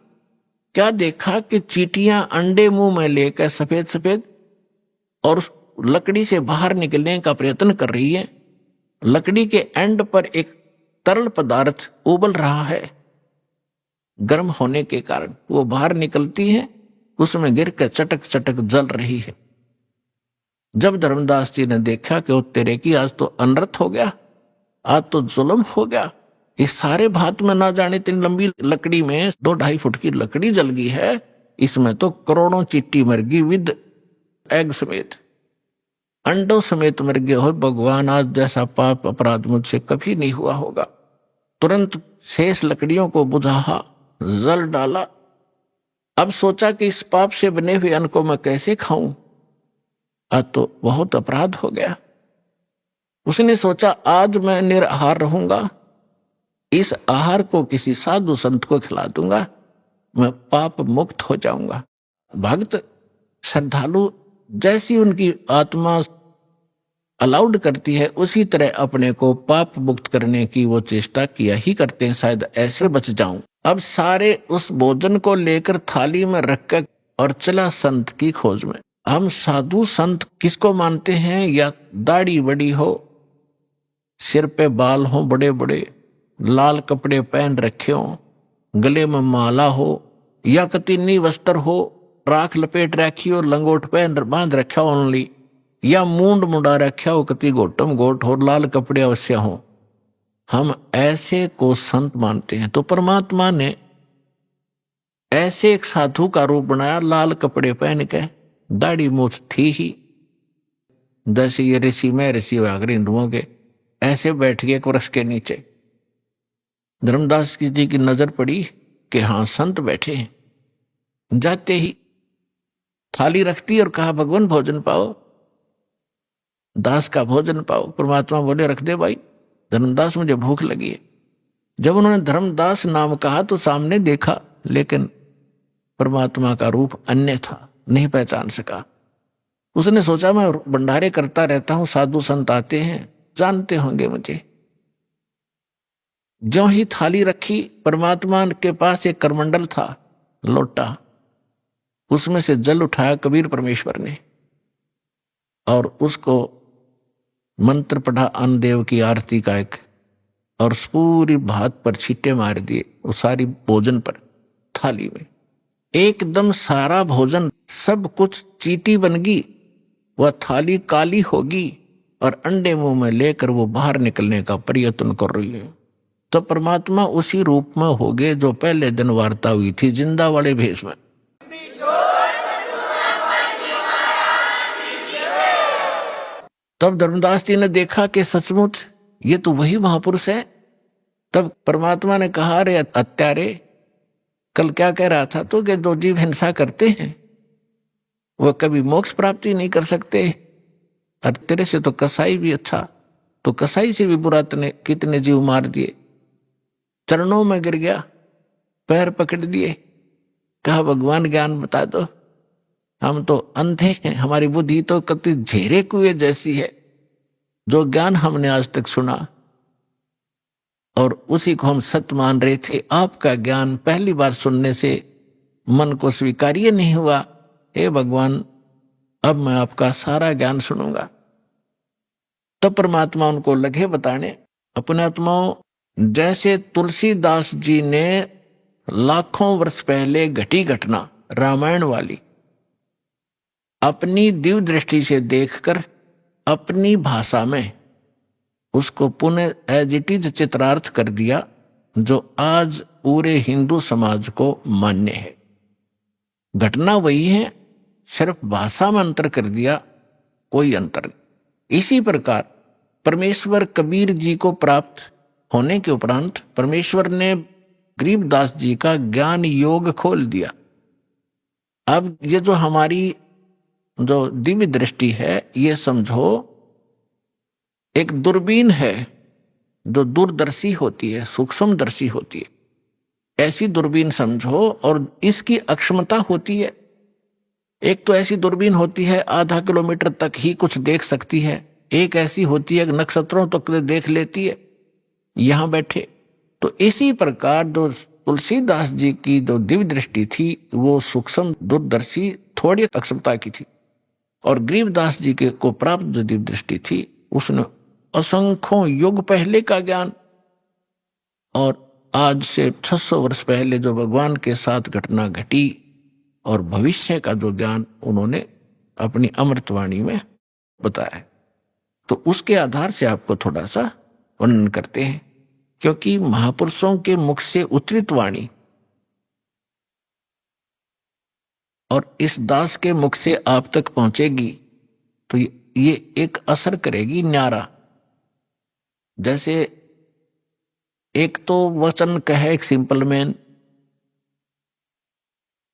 क्या देखा कि चींटियां अंडे मुंह में लेकर सफेद सफेद और उस लकड़ी से बाहर निकलने का प्रयत्न कर रही है। लकड़ी के एंड पर एक तरल पदार्थ उबल रहा है, गर्म होने के कारण वो बाहर निकलती है, उसमें गिर कर चटक चटक जल रही है। जब धर्मदास जी ने देखा कि वो तेरे की आज तो अनर्थ हो गया, आज तो जुल्म हो गया, इस सारे भात में ना जाने इतनी लंबी लकड़ी में 2-2.5 फुट की लकड़ी जल गई है, इसमें तो करोड़ों चींटी मर गई विद एग समेत, अंडों समेत मर गए हो। भगवान आज जैसा पाप अपराध मुझसे कभी नहीं हुआ होगा। तुरंत शेष लकड़ियों को बुझा, जल डाला। अब सोचा कि इस पाप से बने हुए अन्न को मैं कैसे खाऊं, आज तो बहुत अपराध हो गया। उसने सोचा आज मैं निराहार रहूंगा, इस आहार को किसी साधु संत को खिला दूंगा, मैं पाप मुक्त हो जाऊंगा। भक्त श्रद्धालु जैसी उनकी आत्मा अलाउड करती है उसी तरह अपने को पाप मुक्त करने की वो चेष्टा किया ही करते हैं, शायद ऐसे बच जाऊं। अब सारे उस भोजन को लेकर थाली में रखकर और चला संत की खोज में। हम साधु संत किसको मानते हैं? या दाढ़ी बड़ी हो, सिर पे बाल हो बड़े बड़े, लाल कपड़े पहन रखे हो, गले में माला हो, या कतीनी वस्त्र हो, राख लपेट रखी हो, लंगोट पहन बांध रखा हो ओनली, या मूंड मुंडा रखा हो, कति गोटम गोट हो, लाल कपड़े अवश्य हो, हम ऐसे को संत मानते हैं। तो परमात्मा ने ऐसे एक साधु का रूप बनाया, लाल कपड़े पहन के, दाढ़ी मूछ थी ही, जैसे ये ऋषि में ऋषि वागरे हिंदुओं के, ऐसे बैठ गए एक वृक्ष के नीचे। धर्मदास जी की नजर पड़ी कि हाँ संत बैठे हैं। जाते ही थाली रखती और कहा भगवान भोजन पाओ, दास का भोजन पाओ। परमात्मा बोले रख दे भाई, धर्मदास मुझे भूख लगी है। जब उन्होंने धर्मदास नाम कहा तो सामने देखा, लेकिन परमात्मा का रूप अन्य था, नहीं पहचान सका। उसने सोचा मैं भंडारे करता रहता हूं, साधु संत आते हैं, जानते होंगे मुझे। ज्यों ही थाली रखी, परमात्मा के पास एक करमंडल था, लोटा, उसमें से जल उठाया कबीर परमेश्वर ने और उसको मंत्र पढ़ा अन्नदेव की आरती का एक, और उस पूरी भात पर छींटे मार दिए, वो सारी भोजन पर, थाली में एकदम सारा भोजन, सब कुछ चीटी बन गई। वह थाली काली होगी और अंडे मुंह में लेकर वो बाहर निकलने का प्रयत्न कर रही है। तो परमात्मा उसी रूप में हो गए जो पहले दिन वार्ता हुई थी, जिंदा वाले भेष में। तब धर्मदास जी ने देखा कि सचमुच ये तो वही महापुरुष है। तब परमात्मा ने कहा, अरे अत्यारे, कल क्या कह रहा था तो कि जो जीव हिंसा करते हैं वह कभी मोक्ष प्राप्ति नहीं कर सकते, और तेरे से तो कसाई भी अच्छा, तो कसाई से भी बुरा तने कितने जीव मार दिए। चरणों में गिर गया, पैर पकड़ दिए, कहा भगवान ज्ञान बता दो, हम तो अंधे हैं, हमारी बुद्धि तो कति झेरे कुएं जैसी है। जो ज्ञान हमने आज तक सुना और उसी को हम सत्य मान रहे थे, आपका ज्ञान पहली बार सुनने से मन को स्वीकार्य नहीं हुआ। हे भगवान, अब मैं आपका सारा ज्ञान सुनूंगा। तब परमात्मा उनको लगे बताने अपने आत्माओं, जैसे तुलसीदास जी ने लाखों वर्ष पहले घटी घटना रामायण वाली अपनी दिव्य दृष्टि से देखकर अपनी भाषा में उसको पुनः एज इट इज चित्रार्थ कर दिया, जो आज पूरे हिंदू समाज को मान्य है। घटना वही है, सिर्फ भाषा में अंतर कर दिया, कोई अंतर नहीं। इसी प्रकार परमेश्वर कबीर जी को प्राप्त होने के उपरांत परमेश्वर ने गरीबदास जी का ज्ञान योग खोल दिया। अब ये जो हमारी जो दिव्य दृष्टि है, ये समझो एक दूरबीन है जो दूरदर्शी होती है, सूक्ष्मदर्शी होती है, ऐसी दूरबीन समझो। और इसकी अक्षमता होती है, एक तो ऐसी दूरबीन होती है आधा किलोमीटर तक ही कुछ देख सकती है, एक ऐसी होती है नक्षत्रों तक तो देख लेती है यहां बैठे। तो इसी प्रकार जो तुलसीदास जी की जो दिव्य दृष्टि थी वो सूक्ष्म दूरदर्शी थोड़ी अक्षमता की थी, और गरीबदास जी के को प्राप्त जो दिव्य दृष्टि थी उसने असंख्यों युग पहले का ज्ञान, और आज से 600 वर्ष पहले जो भगवान के साथ घटना घटी और भविष्य का जो ज्ञान उन्होंने अपनी अमृतवाणी में बताया है। तो उसके आधार से आपको थोड़ा सा वर्णन करते हैं, क्योंकि महापुरुषों के मुख से उच्चरित वाणी और इस दास के मुख से आप तक पहुंचेगी तो ये एक असर करेगी न्यारा। जैसे एक तो वचन कहे एक सिंपल मैन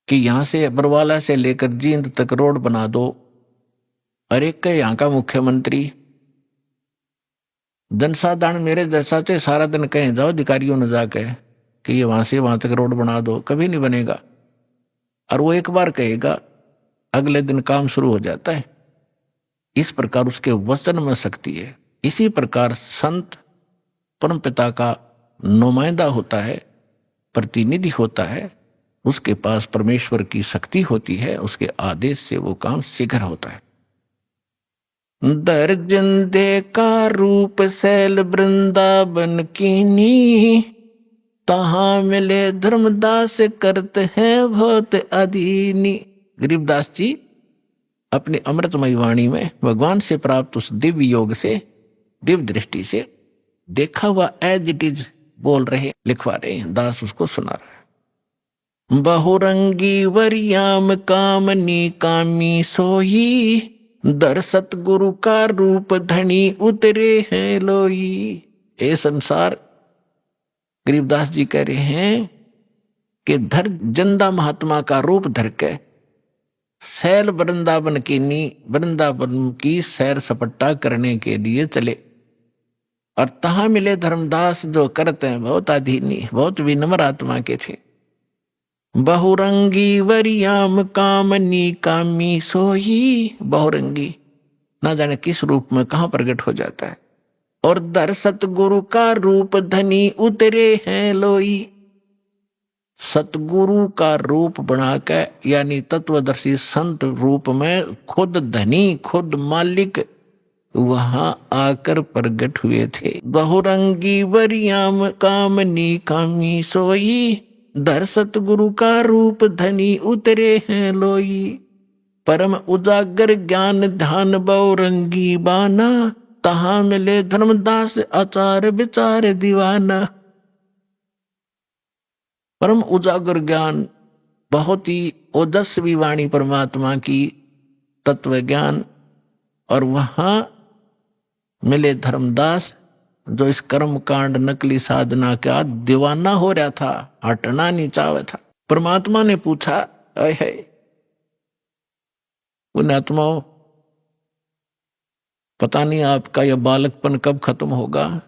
कि यहां से बरवाला से लेकर जींद तक रोड बना दो, और एक का यहां का मुख्यमंत्री जनसाधारण मेरे जैसा से सारा दिन कहें जाओ अधिकारियों ने जाके कि ये वहां से वहां तक रोड बना दो, कभी नहीं बनेगा। और वो एक बार कहेगा, अगले दिन काम शुरू हो जाता है। इस प्रकार उसके वचन में शक्ति है। इसी प्रकार संत परमपिता का नुमाइंदा होता है, प्रतिनिधि होता है, उसके पास परमेश्वर की शक्ति होती है, उसके आदेश से वो काम शीघ्र होता है। दर्जन दे का रूप शैल वृंदावन कीनी, तहां मिले धर्मदास करते हैं बहुत अधीनी। गरीबदास जी अपनी अमृतमयी वाणी में भगवान से प्राप्त उस दिव्य योग से, दिव्य दृष्टि से देखा हुआ एज इट इज बोल रहे, लिखवा रहे हैं। दास उसको सुना रहा है। बहुरंगी वरियाम कामनी कामी सोई, दर सतगुरु का रूप धनी उतरे हैं लोई। ए संसार, गरीबदास जी कह रहे हैं कि धर जंदा महात्मा का रूप धर के सैल वृंदावन वृंदावन की सैर सपट्टा करने के लिए चले, और तहां मिले धर्मदास जो करते हैं बहुत अधीनी, बहुत विनम्र आत्मा के थे। बहुरंगी वरियाम कामनी कामी सोई, बहुरंगी ना जाने किस रूप में कहां प्रकट हो जाता है। और दर सतगुरु का रूप धनी उतरे हैं लोई, सतगुरु का रूप बनाकर, यानी तत्वदर्शी संत रूप में खुद धनी, खुद मालिक वहां आकर प्रकट हुए थे। बहुरंगी वरियाम कामनी कामी सोई, दर सतगुरु का रूप धनी उतरे हैं लोई। परम उजागर ज्ञान ध्यान बहुरंगी बाना, तहां मिले धर्मदास आचार विचार दीवाना। परम उजागर ज्ञान, बहुत ही ओजस्वी वाणी परमात्मा की, तत्व ज्ञान, और वहां मिले धर्मदास जो इस कर्म कांड नकली साधना का दीवाना हो रहा था, हटना नहीं चाहता था। परमात्मा ने पूछा, अय है पुण्यात्माओं, पता नहीं आपका यह बालकपन कब खत्म होगा,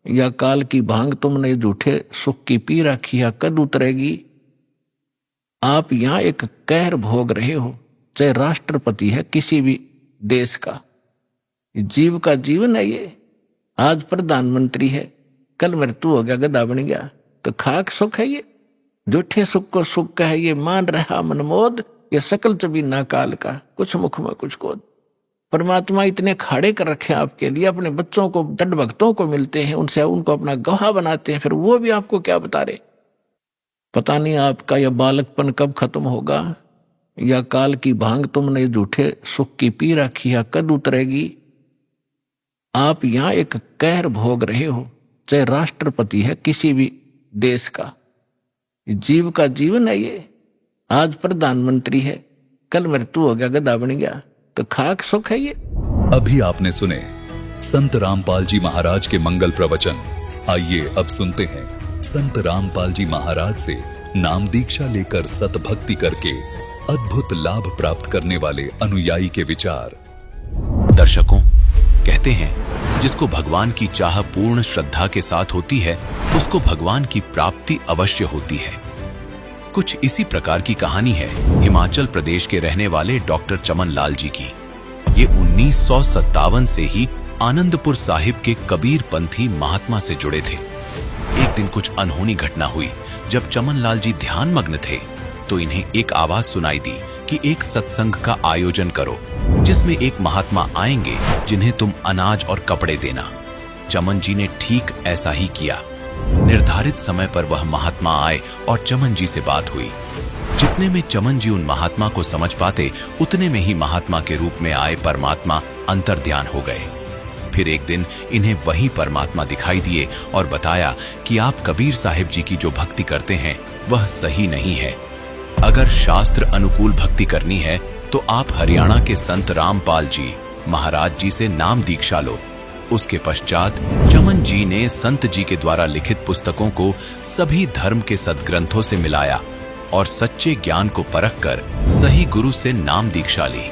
या काल की भांग तुमने झूठे सुख की पी रखी है कद उतरेगी। आप यहां एक कहर भोग रहे हो, चाहे राष्ट्रपति है किसी भी देश का, जीव का जीवन है ये। आज प्रधानमंत्री है, कल मृत्यु हो गया, गधा बन गया, तो खाक सुख है ये। झूठे सुख को सुख का है ये मान रहा मनमोद, ये सकल चबीना काल का, कुछ मुख में कुछ कोद। परमात्मा इतने खाड़े कर रखे आपके लिए, अपने बच्चों को, दृढ़ भक्तों को मिलते हैं, उनसे उनको अपना गवाह बनाते हैं, फिर वो भी आपको क्या बता रहे। पता नहीं आपका यह बालकपन कब खत्म होगा, या काल की भांग तुमने झूठे सुख की पी रखी है कद उतरेगी। आप यहां एक कहर भोग रहे हो, चाहे राष्ट्रपति है किसी भी देश का, जीव का जीवन है ये। आज प्रधानमंत्री है, कल मृत्यु हो गया, गधा बन गया, तो खाक सुख है ये। अभी आपने सुने संत रामपाल जी महाराज के मंगल प्रवचन। आइए अब सुनते हैं संत रामपाल जी महाराज से नाम दीक्षा लेकर सतभक्ति करके अद्भुत लाभ प्राप्त करने वाले अनुयायी के विचार। दर्शकों, कहते हैं जिसको भगवान की चाह पूर्ण श्रद्धा के साथ होती है, उसको भगवान की प्राप्ति अवश्य होती है। कुछ इसी प्रकार की कहानी है हिमाचल प्रदेश के रहने वाले डॉक्टर चमन लाल जी की। ये 1957 से ही आनंदपुर साहिब के कबीर पंथी महात्मा से जुड़े थे। एक दिन कुछ अनहोनी घटना हुई। जब चमन लाल जी ध्यान मग्न थे तो इन्हें एक आवाज सुनाई दी कि एक सत्संग का आयोजन करो, जिसमें एक महात्मा आएंगे जिन्हें तुम अनाज और कपड़े देना। चमन जी ने ठीक ऐसा ही किया। निर्धारित समय पर वह महात्मा आए और चमन जी से बात हुई। जितने में चमन जी उन महात्मा को समझ पाते, उतने में ही महात्मा के रूप में आए परमात्मा अंतर्ध्यान हो गए। फिर एक दिन इन्हें वही परमात्मा दिखाई दिए और बताया कि आप कबीर साहिब जी की जो भक्ति करते हैं वह सही नहीं है। अगर शास्त्र अनुकूल भक्ति करनी है तो आप हरियाणा के संत रामपाल जी महाराज जी से नाम दीक्षा लो। उसके पश्चात चमन जी ने संत जी के द्वारा लिखित पुस्तकों को सभी धर्म के सद्ग्रंथों से मिलाया और सच्चे ज्ञान को परखकर सही गुरु से नाम दीक्षा ली,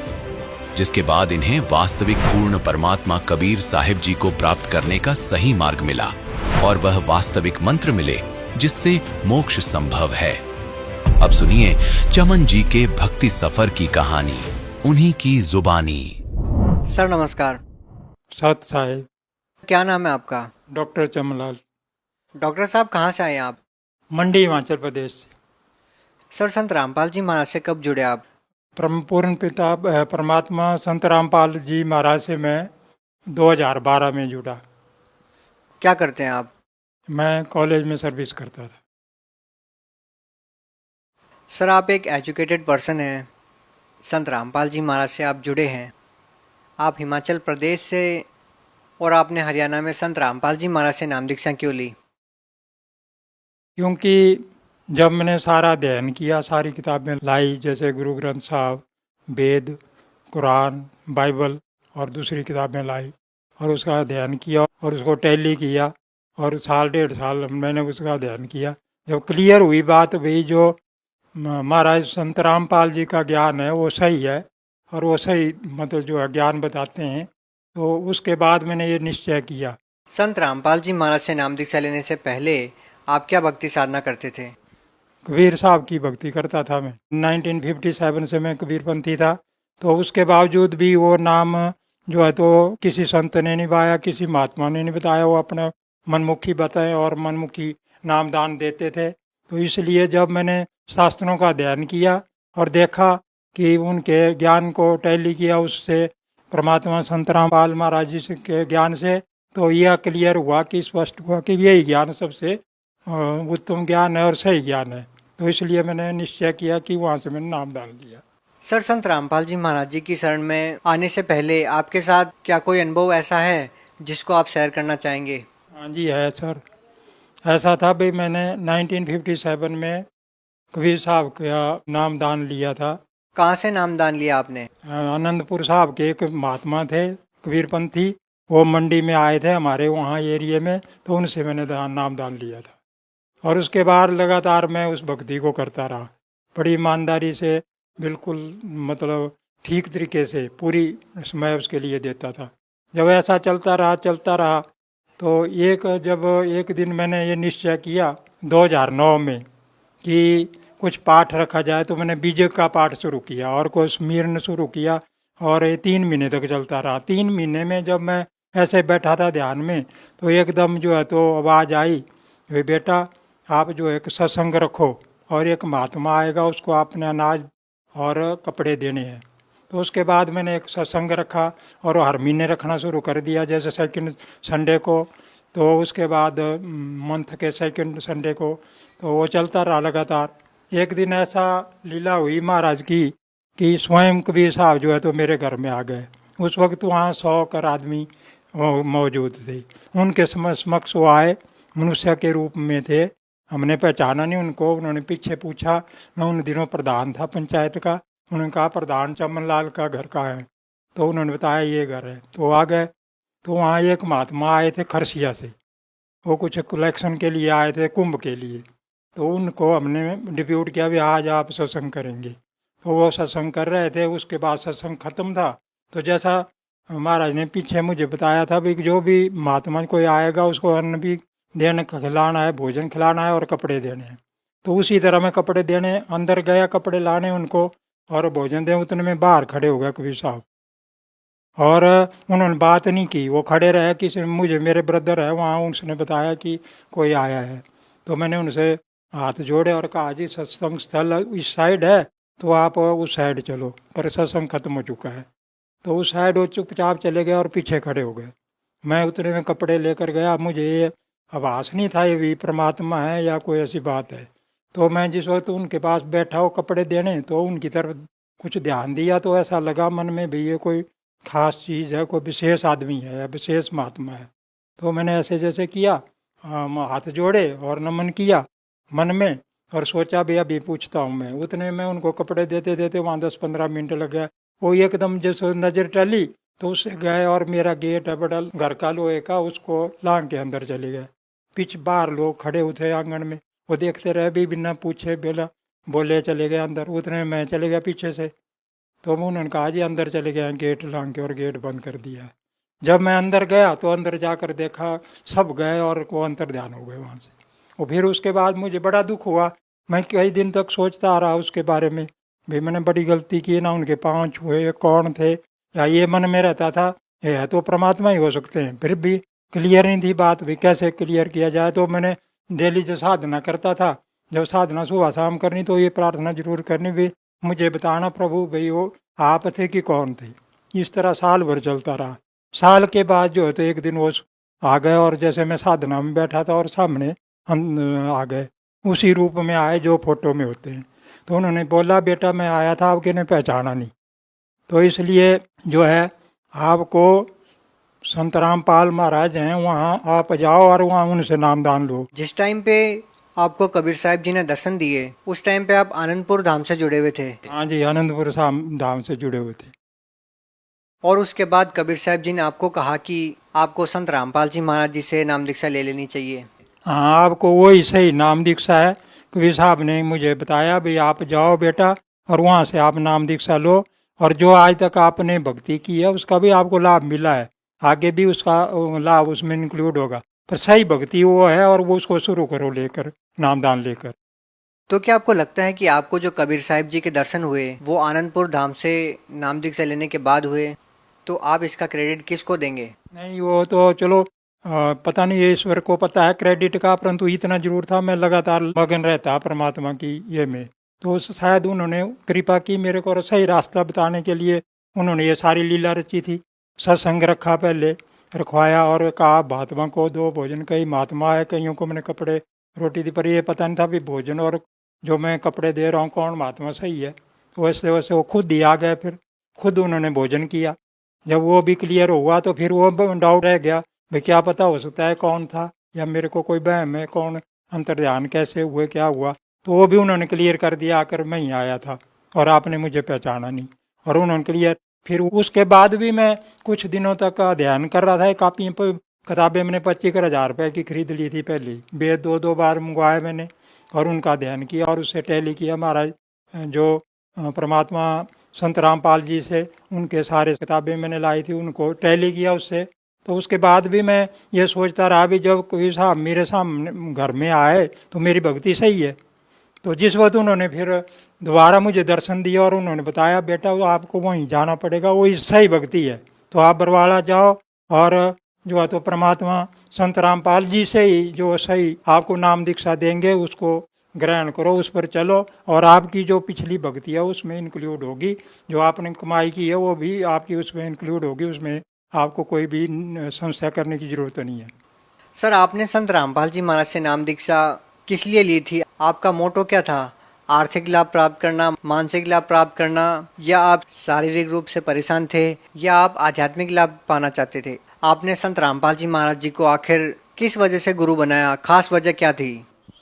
जिसके बाद इन्हें वास्तविक पूर्ण परमात्मा कबीर साहिब जी को प्राप्त करने का सही मार्ग मिला और वह वास्तविक मंत्र मिले जिससे मोक्ष संभव है। अब सुनिए चमन जी के भक्ति सफर की कहानी, उन्हीं की जुबानी। सर नमस्कार। सत साहिब। क्या नाम है आपका? डॉक्टर चमनलाल। डॉक्टर साहब कहाँ से आए आप? मंडी हिमाचल प्रदेश से। सर संत रामपाल जी महाराज से कब जुड़े आप? पूर्ण पिता परमात्मा संत रामपाल जी महाराज से मैं 2012 में जुड़ा। क्या करते हैं आप? मैं कॉलेज में सर्विस करता था। सर आप एक एजुकेटेड पर्सन हैं, संत रामपाल जी महाराज से आप जुड़े हैं, आप हिमाचल प्रदेश से, और आपने हरियाणा में संत रामपाल जी महाराज से नाम दीक्षा क्यों ली? क्योंकि जब मैंने सारा अध्ययन किया, सारी किताबें लाई, जैसे गुरु ग्रंथ साहब, वेद, कुरान, बाइबल और दूसरी किताबें लाई, और उसका अध्ययन किया और उसको टैली किया, और साल 1.5 साल मैंने उसका अध्ययन किया। जब क्लियर हुई बात भाई जो महाराज संत रामपाल जी का ज्ञान है वो सही है और वो सही मतलब जो है ज्ञान बताते हैं, तो उसके बाद मैंने ये निश्चय किया। संत रामपाल जी महाराज से नाम दीक्षा लेने से पहले आप क्या भक्ति साधना करते थे? कबीर साहब की भक्ति करता था मैं। 1957 से मैं कबीरपंथी था, तो उसके बावजूद भी वो नाम जो है तो किसी संत ने नहीं पाया, किसी महात्मा ने नहीं बताया, वो अपना मनमुखी बताए और मनमुखी नाम दान देते थे। तो इसलिए जब मैंने शास्त्रों का अध्ययन किया और देखा कि उनके ज्ञान को टैली किया उससे, परमात्मा संत रामपाल महाराज जी के ज्ञान से, तो यह क्लियर हुआ कि स्पष्ट हुआ कि यही ज्ञान सबसे उत्तम ज्ञान है और सही ज्ञान है। तो इसलिए मैंने निश्चय किया कि वहाँ से मैंने नाम डाल दिया। सर संत रामपाल जी महाराज जी की शरण में आने से पहले आपके साथ क्या कोई अनुभव ऐसा है जिसको आप शेयर करना चाहेंगे? हाँ जी है सर। ऐसा था भाई, मैंने 1957 में कबीर साहब का नाम दान लिया था। कहाँ से नाम दान लिया आपने? आनंदपुर साहब के एक महात्मा थे कबीरपंथी, वो मंडी में आए थे हमारे वहाँ एरिए में, तो उनसे मैंने नाम दान लिया था। और उसके बाद लगातार मैं उस भक्ति को करता रहा, बड़ी ईमानदारी से, बिल्कुल मतलब ठीक तरीके से पूरी समय उसके लिए देता था। जब ऐसा चलता रहा तो एक दिन मैंने ये निश्चय किया 2009 में कि कुछ पाठ रखा जाए, तो मैंने बीजक का पाठ शुरू किया और कुछ स्मरण शुरू किया, और ये 3 महीने तक चलता रहा। 3 महीने में जब मैं ऐसे बैठा था ध्यान में, तो एकदम जो है तो आवाज़ आई, वे बेटा आप जो एक सत्संग रखो और एक महात्मा आएगा, उसको आपने अनाज और कपड़े देने हैं। तो उसके बाद मैंने एक सत्संग रखा और हर महीने रखना शुरू कर दिया, जैसे सेकंड संडे को, तो उसके बाद मंथ के सेकंड संडे को, तो वो चलता रहा लगातार। एक दिन ऐसा लीला हुई महाराज की कि स्वयं कबीर साहब जो है तो मेरे घर में आ गए। उस वक्त वहाँ 100 कर आदमी मौजूद थे। उनके समक्ष वो आए, मनुष्य के रूप में थे, हमने पहचाना नहीं उनको। उन्होंने पीछे पूछा, मैं उन दिनों प्रधान था पंचायत का। उन्होंने कहा प्रधान चमनलाल का घर का है, तो उन्होंने बताया ये घर है। तो आ गए, तो वहाँ एक महात्मा आए थे खरसिया से, वो कुछ कलेक्शन के लिए आए थे, कुंभ के लिए। तो उनको हमने डिप्यूट किया भी आज आप सत्संग करेंगे, तो वो सत्संग कर रहे थे। उसके बाद सत्संग खत्म था, तो जैसा महाराज ने पीछे मुझे बताया था भी जो भी महात्मा कोई आएगा उसको अन्न भी देने खिलाना है, भोजन खिलाना है और कपड़े देने हैं। तो उसी तरह मैं कपड़े देने अंदर गया, कपड़े लाने उनको और भोजन दे। उतने में बाहर खड़े हो गए कबीर साहब, और उन्होंने बात नहीं की, वो खड़े रहे। किसी मुझे मेरे ब्रदर है वहाँ, उसने बताया कि कोई आया है। तो मैंने उनसे हाथ जोड़े और कहा जी सत्संग स्थल इस साइड है, तो आप उस साइड चलो, पर सत्संग खत्म हो चुका है। तो उस साइड वो चुपचाप चले गए और पीछे खड़े हो गए। मैं उतने में कपड़े लेकर गया, मुझे ये आभास नहीं था ये भी परमात्मा है या कोई ऐसी बात है। तो मैं जिस वक्त उनके पास बैठा हो कपड़े देने, तो उनकी तरफ कुछ ध्यान दिया, तो ऐसा लगा मन में भी ये कोई खास चीज़ है, कोई विशेष आदमी है या विशेष महात्मा है। तो मैंने ऐसे जैसे किया, हाथ जोड़े और नमन किया मन में, और सोचा भी अभी पूछता हूँ मैं। उतने में उनको कपड़े देते देते वहाँ 10-15 मिनट लग गया। वो एकदम जैसे नज़र टली, तो उससे गए और मेरा गेट है बड़ा घर का लोहे का, उसको लांग के अंदर चले गए। पीछे बाहर लोग खड़े हुए थे आंगन में, वो देखते रहे भी, बिना पूछे बिना बोले चले गए अंदर। उतने में मैं चले गया पीछे से, तो उन्होंने कहा जी अंदर चले गए गेट लांग के, और गेट बंद कर दिया। जब मैं अंदर गया तो अंदर जाकर देखा सब गए और वो अंतर ध्यान हो गए वहाँ से। और फिर उसके बाद मुझे बड़ा दुख हुआ मैं कई दिन तक सोचता आ रहा उसके बारे में, भाई मैंने बड़ी गलती की ना, उनके पाँव छुए, कौन थे, या ये मन में रहता था ये है तो परमात्मा ही हो सकते हैं। फिर भी क्लियर नहीं थी बात, भाई कैसे क्लियर किया जाए। तो मैंने डेली जो साधना करता था, जब साधना सुबह शाम करनी तो ये प्रार्थना जरूर करनी, भी मुझे बताना प्रभु भाई वो आप थे कि कौन थे। इस तरह साल भर चलता रहा। साल के बाद जो है तो एक दिन वो आ गए, और जैसे मैं साधना में बैठा था और सामने हम आ गए, उसी रूप में आए जो फोटो में होते हैं। तो उन्होंने बोला बेटा मैं आया था, आपके ने पहचाना नहीं, तो इसलिए जो है आपको संत रामपाल महाराज हैं वहाँ आप जाओ और वहाँ उनसे नामदान लो। जिस टाइम पे आपको कबीर साहब जी ने दर्शन दिए उस टाइम पे आप आनंदपुर धाम से जुड़े हुए थे। हाँ जी, आनंदपुर धाम से जुड़े हुए थे। और उसके बाद कबीर साहब जी ने आपको कहा कि आपको संत रामपाल जी महाराज जी से नाम दीक्षा ले लेनी चाहिए। हाँ, आपको वही सही नाम दीक्षा है। कबीर साहब ने मुझे बताया भाई आप जाओ बेटा और वहाँ से आप नाम दीक्षा लो, और जो आज तक आपने भक्ति की है उसका भी आपको लाभ मिला है, आगे भी उसका लाभ उसमें इंक्लूड होगा। पर सही भक्ति वो है और वो उसको शुरू करो लेकर, नामदान लेकर। तो क्या आपको लगता है कि आपको जो कबीर साहब जी के दर्शन हुए वो आनंदपुर धाम से नाम दीक्षा लेने के बाद हुए, तो आप इसका क्रेडिट किसको देंगे? नहीं, वो तो चलो पता नहीं, ये ईश्वर को पता है क्रेडिट का, परंतु इतना जरूर था मैं लगातार मगन रहता परमात्मा की ये में, तो शायद उन्होंने कृपा की मेरे को, सही रास्ता बताने के लिए उन्होंने ये सारी लीला रची थी। सत्संग रखा, पहले रखवाया और कहा महात्मा को दो भोजन, कई महात्मा है, कईयों को मैंने कपड़े रोटी दी, पर ये पता नहीं था भी भोजन और जो मैं कपड़े दे रहा हूँ कौन महात्मा सही है। तो वैसे वैसे वो खुद ही आ गए, फिर खुद उन्होंने भोजन किया। जब वो भी क्लियर हुआ तो फिर वो डाउट रह गया, भाई क्या पता हो सकता है कौन था, या मेरे को कोई वहम है, कौन अंतर्ध्यान कैसे हुए, क्या हुआ। तो वो भी उन्होंने क्लियर कर दिया, आकर मैं ही आया था और आपने मुझे पहचाना नहीं, और उन्होंने क्लियर। फिर उसके बाद भी मैं कुछ दिनों तक ध्यान कर रहा था। कापियाँ पर किताबें मैंने 25,000 रुपये की खरीद ली थी पहले, वेद दो बार मंगवाए मैंने और उनका ध्यान किया और उससे टैली किया। महाराज जो परमात्मा संत रामपाल जी से उनके सारे किताबें मैंने लाई थी, उनको टैली किया उससे। तो उसके बाद भी मैं ये सोचता रहा भी जब कोई साहब मेरे सामने घर में आए तो मेरी भक्ति सही है। तो जिस वक्त उन्होंने फिर दोबारा मुझे दर्शन दिया और उन्होंने बताया बेटा वो आपको वहीं जाना पड़ेगा, वही सही भक्ति है, तो आप बरवाला जाओ और जो है तो परमात्मा संत रामपाल जी से ही जो सही आपको नाम दीक्षा देंगे उसको ग्रहण करो, उस पर चलो, और आपकी जो पिछली भक्ति है उसमें इंक्लूड होगी, जो आपने कमाई की है वो भी आपकी उसमें इंक्लूड होगी, उसमें आपको कोई भी संशय करने की जरूरत नहीं है। सर, आपने संत रामपाल जी महाराज से नाम दीक्षा किस लिए ली थी? आपका मोटो क्या था? आर्थिक लाभ प्राप्त करना, मानसिक लाभ प्राप्त करना, या आप शारीरिक रूप से परेशान थे, या आप आध्यात्मिक लाभ पाना चाहते थे? आपने संत रामपाल जी महाराज जी को आखिर किस वजह से गुरु बनाया? खास वजह क्या थी?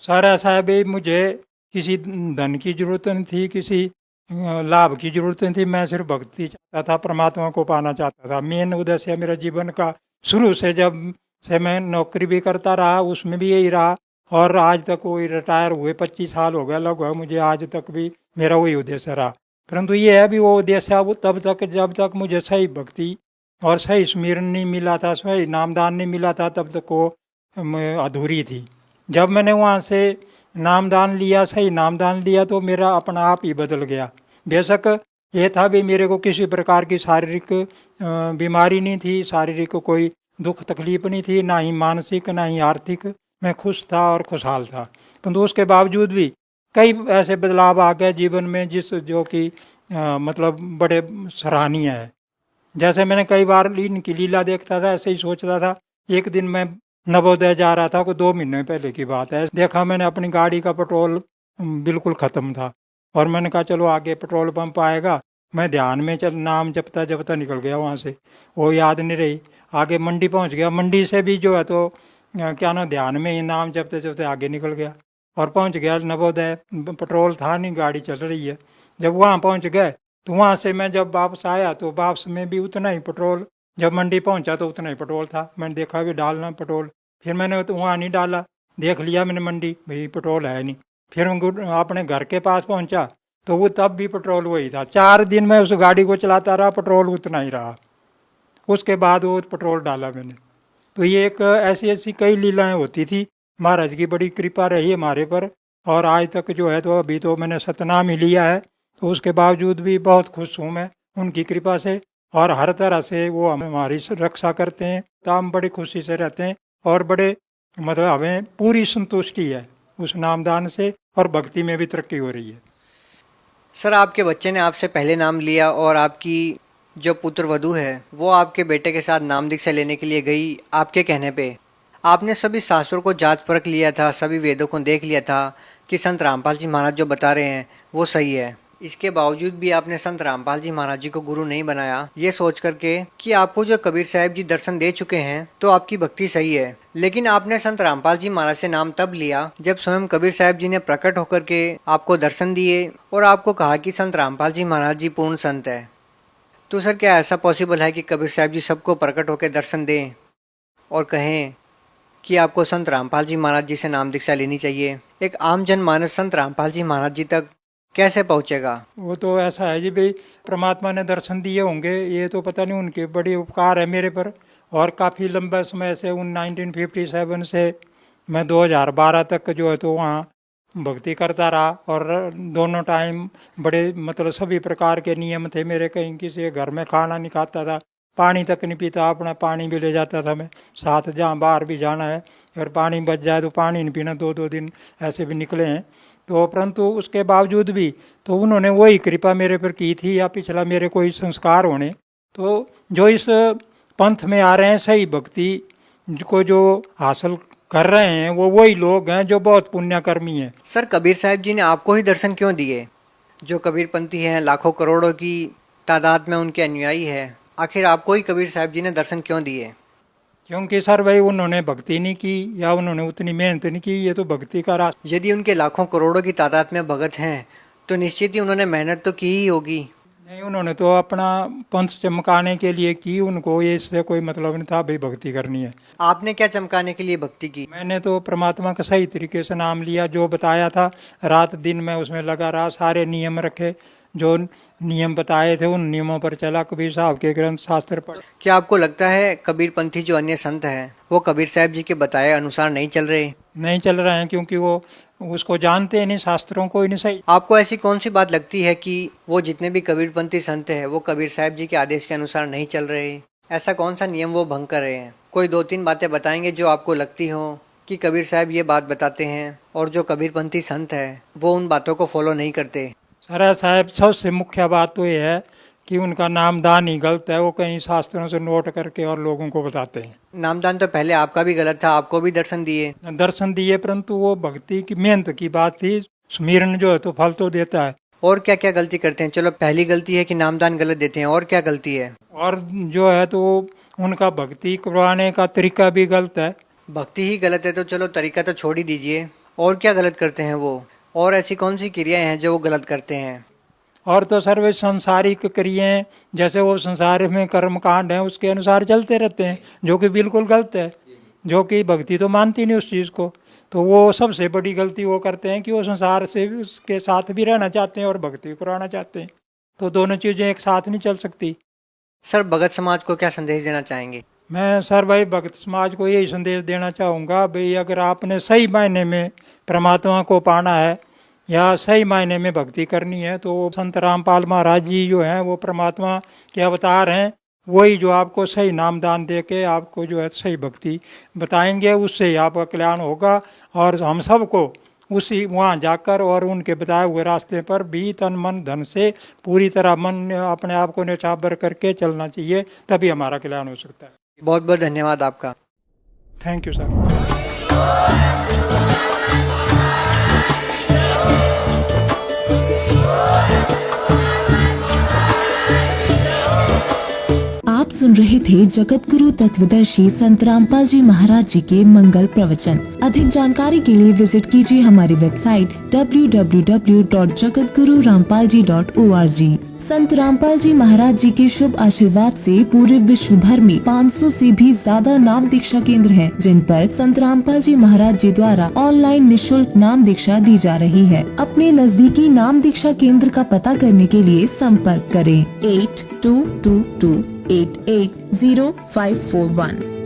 सर ऐसा है भाई, मुझे किसी धन की जरूरत नहीं थी, किसी लाभ की जरूरत नहीं थी, मैं सिर्फ भक्ति चाहता था, परमात्मा को पाना चाहता था। मेन उद्देश्य मेरा जीवन का शुरू से, जब से मैं नौकरी भी करता रहा उसमें भी यही रहा, और आज तक वही रिटायर हुए 25 साल हो गया लगभग मुझे, आज तक भी मेरा वही उद्देश्य रहा। परंतु ये है भी वो उद्देश्य वो तब तक जब तक मुझे सही भक्ति और सही स्मरण नहीं मिला था, सही नामदान नहीं मिला था, तब तक वो अधूरी थी। जब मैंने वहाँ से नामदान लिया, सही नामदान लिया, तो मेरा अपना आप ही बदल गया। बेशक ये था भी मेरे को किसी प्रकार की शारीरिक बीमारी नहीं थी, शारीरिक कोई दुख तकलीफ नहीं थी, ना ही मानसिक ना ही आर्थिक, मैं खुश था और खुशहाल था। परंतु उसके बावजूद भी कई ऐसे बदलाव आ गए जीवन में जिस जो कि मतलब बड़े सराहनीय है। जैसे मैंने कई बार इनकी लीला देखता था, ऐसे ही सोचता था। एक दिन मैं नवोदय जा रहा था, को 2 महीने पहले की बात है, देखा मैंने अपनी गाड़ी का पेट्रोल बिल्कुल ख़त्म था, और मैंने कहा चलो आगे पेट्रोल पंप आएगा, मैं ध्यान में चल नाम जपता जपता निकल गया वहाँ से, वो याद नहीं रही। आगे मंडी पहुँच गया, मंडी से भी जो है तो क्या ना ध्यान में ही नाम जपते जपते आगे निकल गया और पहुँच गया नवोदय। पेट्रोल था नहीं, गाड़ी चल रही है। जब वहाँ पहुँच गए तो वहाँ से मैं जब वापस आया तो वापस में भी उतना ही पेट्रोल, जब मंडी पहुँचा तो उतना ही पेट्रोल था। मैंने देखा भी डालना पेट्रोल, फिर मैंने तो वहाँ नहीं डाला, देख लिया मैंने मंडी, भाई पेट्रोल है नहीं। फिर मैं अपने घर के पास पहुँचा तो वो तब भी पेट्रोल वही था। 4 दिन में उस गाड़ी को चलाता रहा, पेट्रोल उतना ही रहा। उसके बाद वो पेट्रोल डाला मैंने। तो ये एक ऐसी ऐसी कई लीलाएं होती थी। महाराज की बड़ी कृपा रही हमारे पर, और आज तक जो है तो अभी तो मैंने सतनाम ही लिया है, तो उसके बावजूद भी बहुत खुश हूँ मैं उनकी कृपा से। और हर तरह से वो हमारी रक्षा करते हैं, तो हम बड़ी खुशी से रहते हैं और बड़े मतलब हमें पूरी संतुष्टि है उस नामदान से, और भक्ति में भी तरक्की हो रही है। सर, आपके बच्चे ने आपसे पहले नाम लिया और आपकी जो पुत्र वधू है वो आपके बेटे के साथ नाम दीक्षा लेने के लिए गई आपके कहने पे। आपने सभी शास्त्रों को जांच परख लिया था, सभी वेदों को देख लिया था कि संत रामपाल जी महाराज जो बता रहे हैं वो सही है। इसके बावजूद भी आपने संत रामपाल जी महाराज जी को गुरु नहीं बनाया, ये सोच करके कि आपको जो कबीर साहब जी दर्शन दे चुके हैं तो आपकी भक्ति सही है। लेकिन आपने संत रामपाल जी महाराज से नाम तब लिया जब स्वयं कबीर साहब जी ने प्रकट होकर के आपको दर्शन दिए और आपको कहा कि संत रामपाल जी महाराज जी पूर्ण संत है। तो सर, क्या ऐसा पॉसिबल है कि कबीर साहब जी सबको प्रकट होकर दर्शन दें और कहें कि आपको संत रामपाल जी महाराज जी से नाम दीक्षा लेनी चाहिए? एक आम जनमानस संत रामपाल जी महाराज जी तक कैसे पहुंचेगा? वो तो ऐसा है जी भाई, परमात्मा ने दर्शन दिए होंगे, ये तो पता नहीं, उनके बड़े उपकार है मेरे पर। और काफ़ी लंबा समय से 1957 से मैं 2012 तक जो है तो वहाँ भक्ति करता रहा, और दोनों टाइम बड़े मतलब सभी प्रकार के नियम थे मेरे। कहीं किसी के घर में खाना नहीं खाता था, पानी तक नहीं पीता, अपना पानी भी ले जाता था मैं साथ, जहाँ बाहर भी जाना है अगर पानी बच जाए तो पानी नहीं पीना, 2-2 दिन ऐसे भी निकले हैं। तो परंतु उसके बावजूद भी तो उन्होंने वही कृपा मेरे पर की थी, या पिछला मेरे कोई संस्कार होने, तो जो इस पंथ में आ रहे हैं सही भक्ति को जो हासिल कर रहे हैं वो वही लोग हैं जो बहुत पुण्यकर्मी हैं। सर, कबीर साहब जी ने आपको ही दर्शन क्यों दिए? जो कबीरपंथी हैं, लाखों करोड़ों की तादाद में उनके अनुयायी है, आखिर आपको ही कबीर साहब जी ने दर्शन क्यों दिए? क्योंकि सर भाई उन्होंने भक्ति नहीं की या उन्होंने उतनी मेहनत नहीं की, ये तो भक्ति का रास्ता। यदि उनके लाखों करोड़ों की तादाद में भगत हैं तो निश्चित ही उन्होंने मेहनत तो की ही होगी। नहीं, उन्होंने तो अपना पंथ चमकाने के लिए की, उनको ये इससे कोई मतलब नहीं था भाई भक्ति करनी है। आपने क्या चमकाने के लिए भक्ति की? मैंने तो परमात्मा का सही तरीके से नाम लिया, जो बताया था रात दिन मैं उसमें लगा रहा, सारे नियम रखे, जो नियम बताए थे उन नियमों पर चला, कबीर साहब के ग्रंथ शास्त्र पढ़। क्या आपको लगता है कबीरपंथी जो अन्य संत हैं वो कबीर साहब जी के बताए अनुसार नहीं चल रहे? नहीं चल रहे हैं, क्योंकि वो उसको जानते नहीं, शास्त्रों को ही नहीं सही। आपको ऐसी कौन सी बात लगती है कि वो जितने भी कबीरपंथी संत हैं वो कबीर साहब जी के आदेश के अनुसार नहीं चल रहे? ऐसा कौन सा नियम वो भंग कर रहे हैं? कोई 2-3 बातें बताएंगे जो आपको लगती हो कि कबीर साहब ये बात बताते हैं और जो कबीरपंथी संत है वो उन बातों को फॉलो नहीं करते? सर साहब, सबसे मुख्य बात तो ये है कि उनका नामदान ही गलत है, वो कहीं शास्त्रों से नोट करके और लोगों को बताते हैं। नामदान तो पहले आपका भी गलत था, आपको भी दर्शन दिए, परंतु वो भक्ति की मेहनत की बात थी, सुमिरन जो है तो फल तो देता है। और क्या क्या गलती करते हैं? चलो, पहली गलती है कि नामदान गलत देते हैं, और क्या गलती है? और जो है तो उनका भक्ति करवाने का तरीका भी गलत है। भक्ति ही गलत है तो चलो तरीका तो छोड़ ही दीजिए, और क्या गलत करते हैं वो? और ऐसी कौन सी क्रियाएं हैं जो वो गलत करते हैं? और तो सर वे संसारिक क्रियाएं, जैसे वो संसार में कर्म कांड है उसके अनुसार चलते रहते हैं, जो कि बिल्कुल गलत है, जो कि भक्ति तो मानती नहीं उस चीज़ को। तो वो सबसे बड़ी गलती वो करते हैं कि वो संसार से भी उसके साथ भी रहना चाहते हैं और भक्ति कराना चाहते हैं, तो दोनों चीज़ें एक साथ नहीं चल सकती। सर, भगत समाज को क्या संदेश देना चाहेंगे? मैं सर भाई भगत समाज को यही संदेश देना चाहूँगा, भाई अगर आपने सही मायने में परमात्मा को पाना है या सही मायने में भक्ति करनी है, तो संत रामपाल महाराज जी जो हैं वो परमात्मा के अवतार हैं, वही जो आपको सही नामदान दे के आपको जो है सही भक्ति बताएंगे, उससे ही आपका कल्याण होगा। और हम सबको उसी वहाँ जाकर और उनके बताए हुए रास्ते पर भी तन मन धन से पूरी तरह मन अपने आप को न्यौछावर करके चलना चाहिए, तभी हमारा कल्याण हो सकता है। बहुत बहुत धन्यवाद आपका। Thank you sir. आप सुन रहे थे जगत गुरु तत्वदर्शी संत रामपाल जी महाराज जी के मंगल प्रवचन। अधिक जानकारी के लिए विजिट कीजिए हमारी वेबसाइट www.jagatgururampalji.org। संत रामपाल जी महाराज जी के शुभ आशीर्वाद से पूरे विश्व भर में 500 से भी ज्यादा नाम दीक्षा केंद्र हैं, जिन पर संत रामपाल जी महाराज जी द्वारा ऑनलाइन निशुल्क नाम दीक्षा दी जा रही है। अपने नजदीकी नाम दीक्षा केंद्र का पता करने के लिए संपर्क करें 8222880541।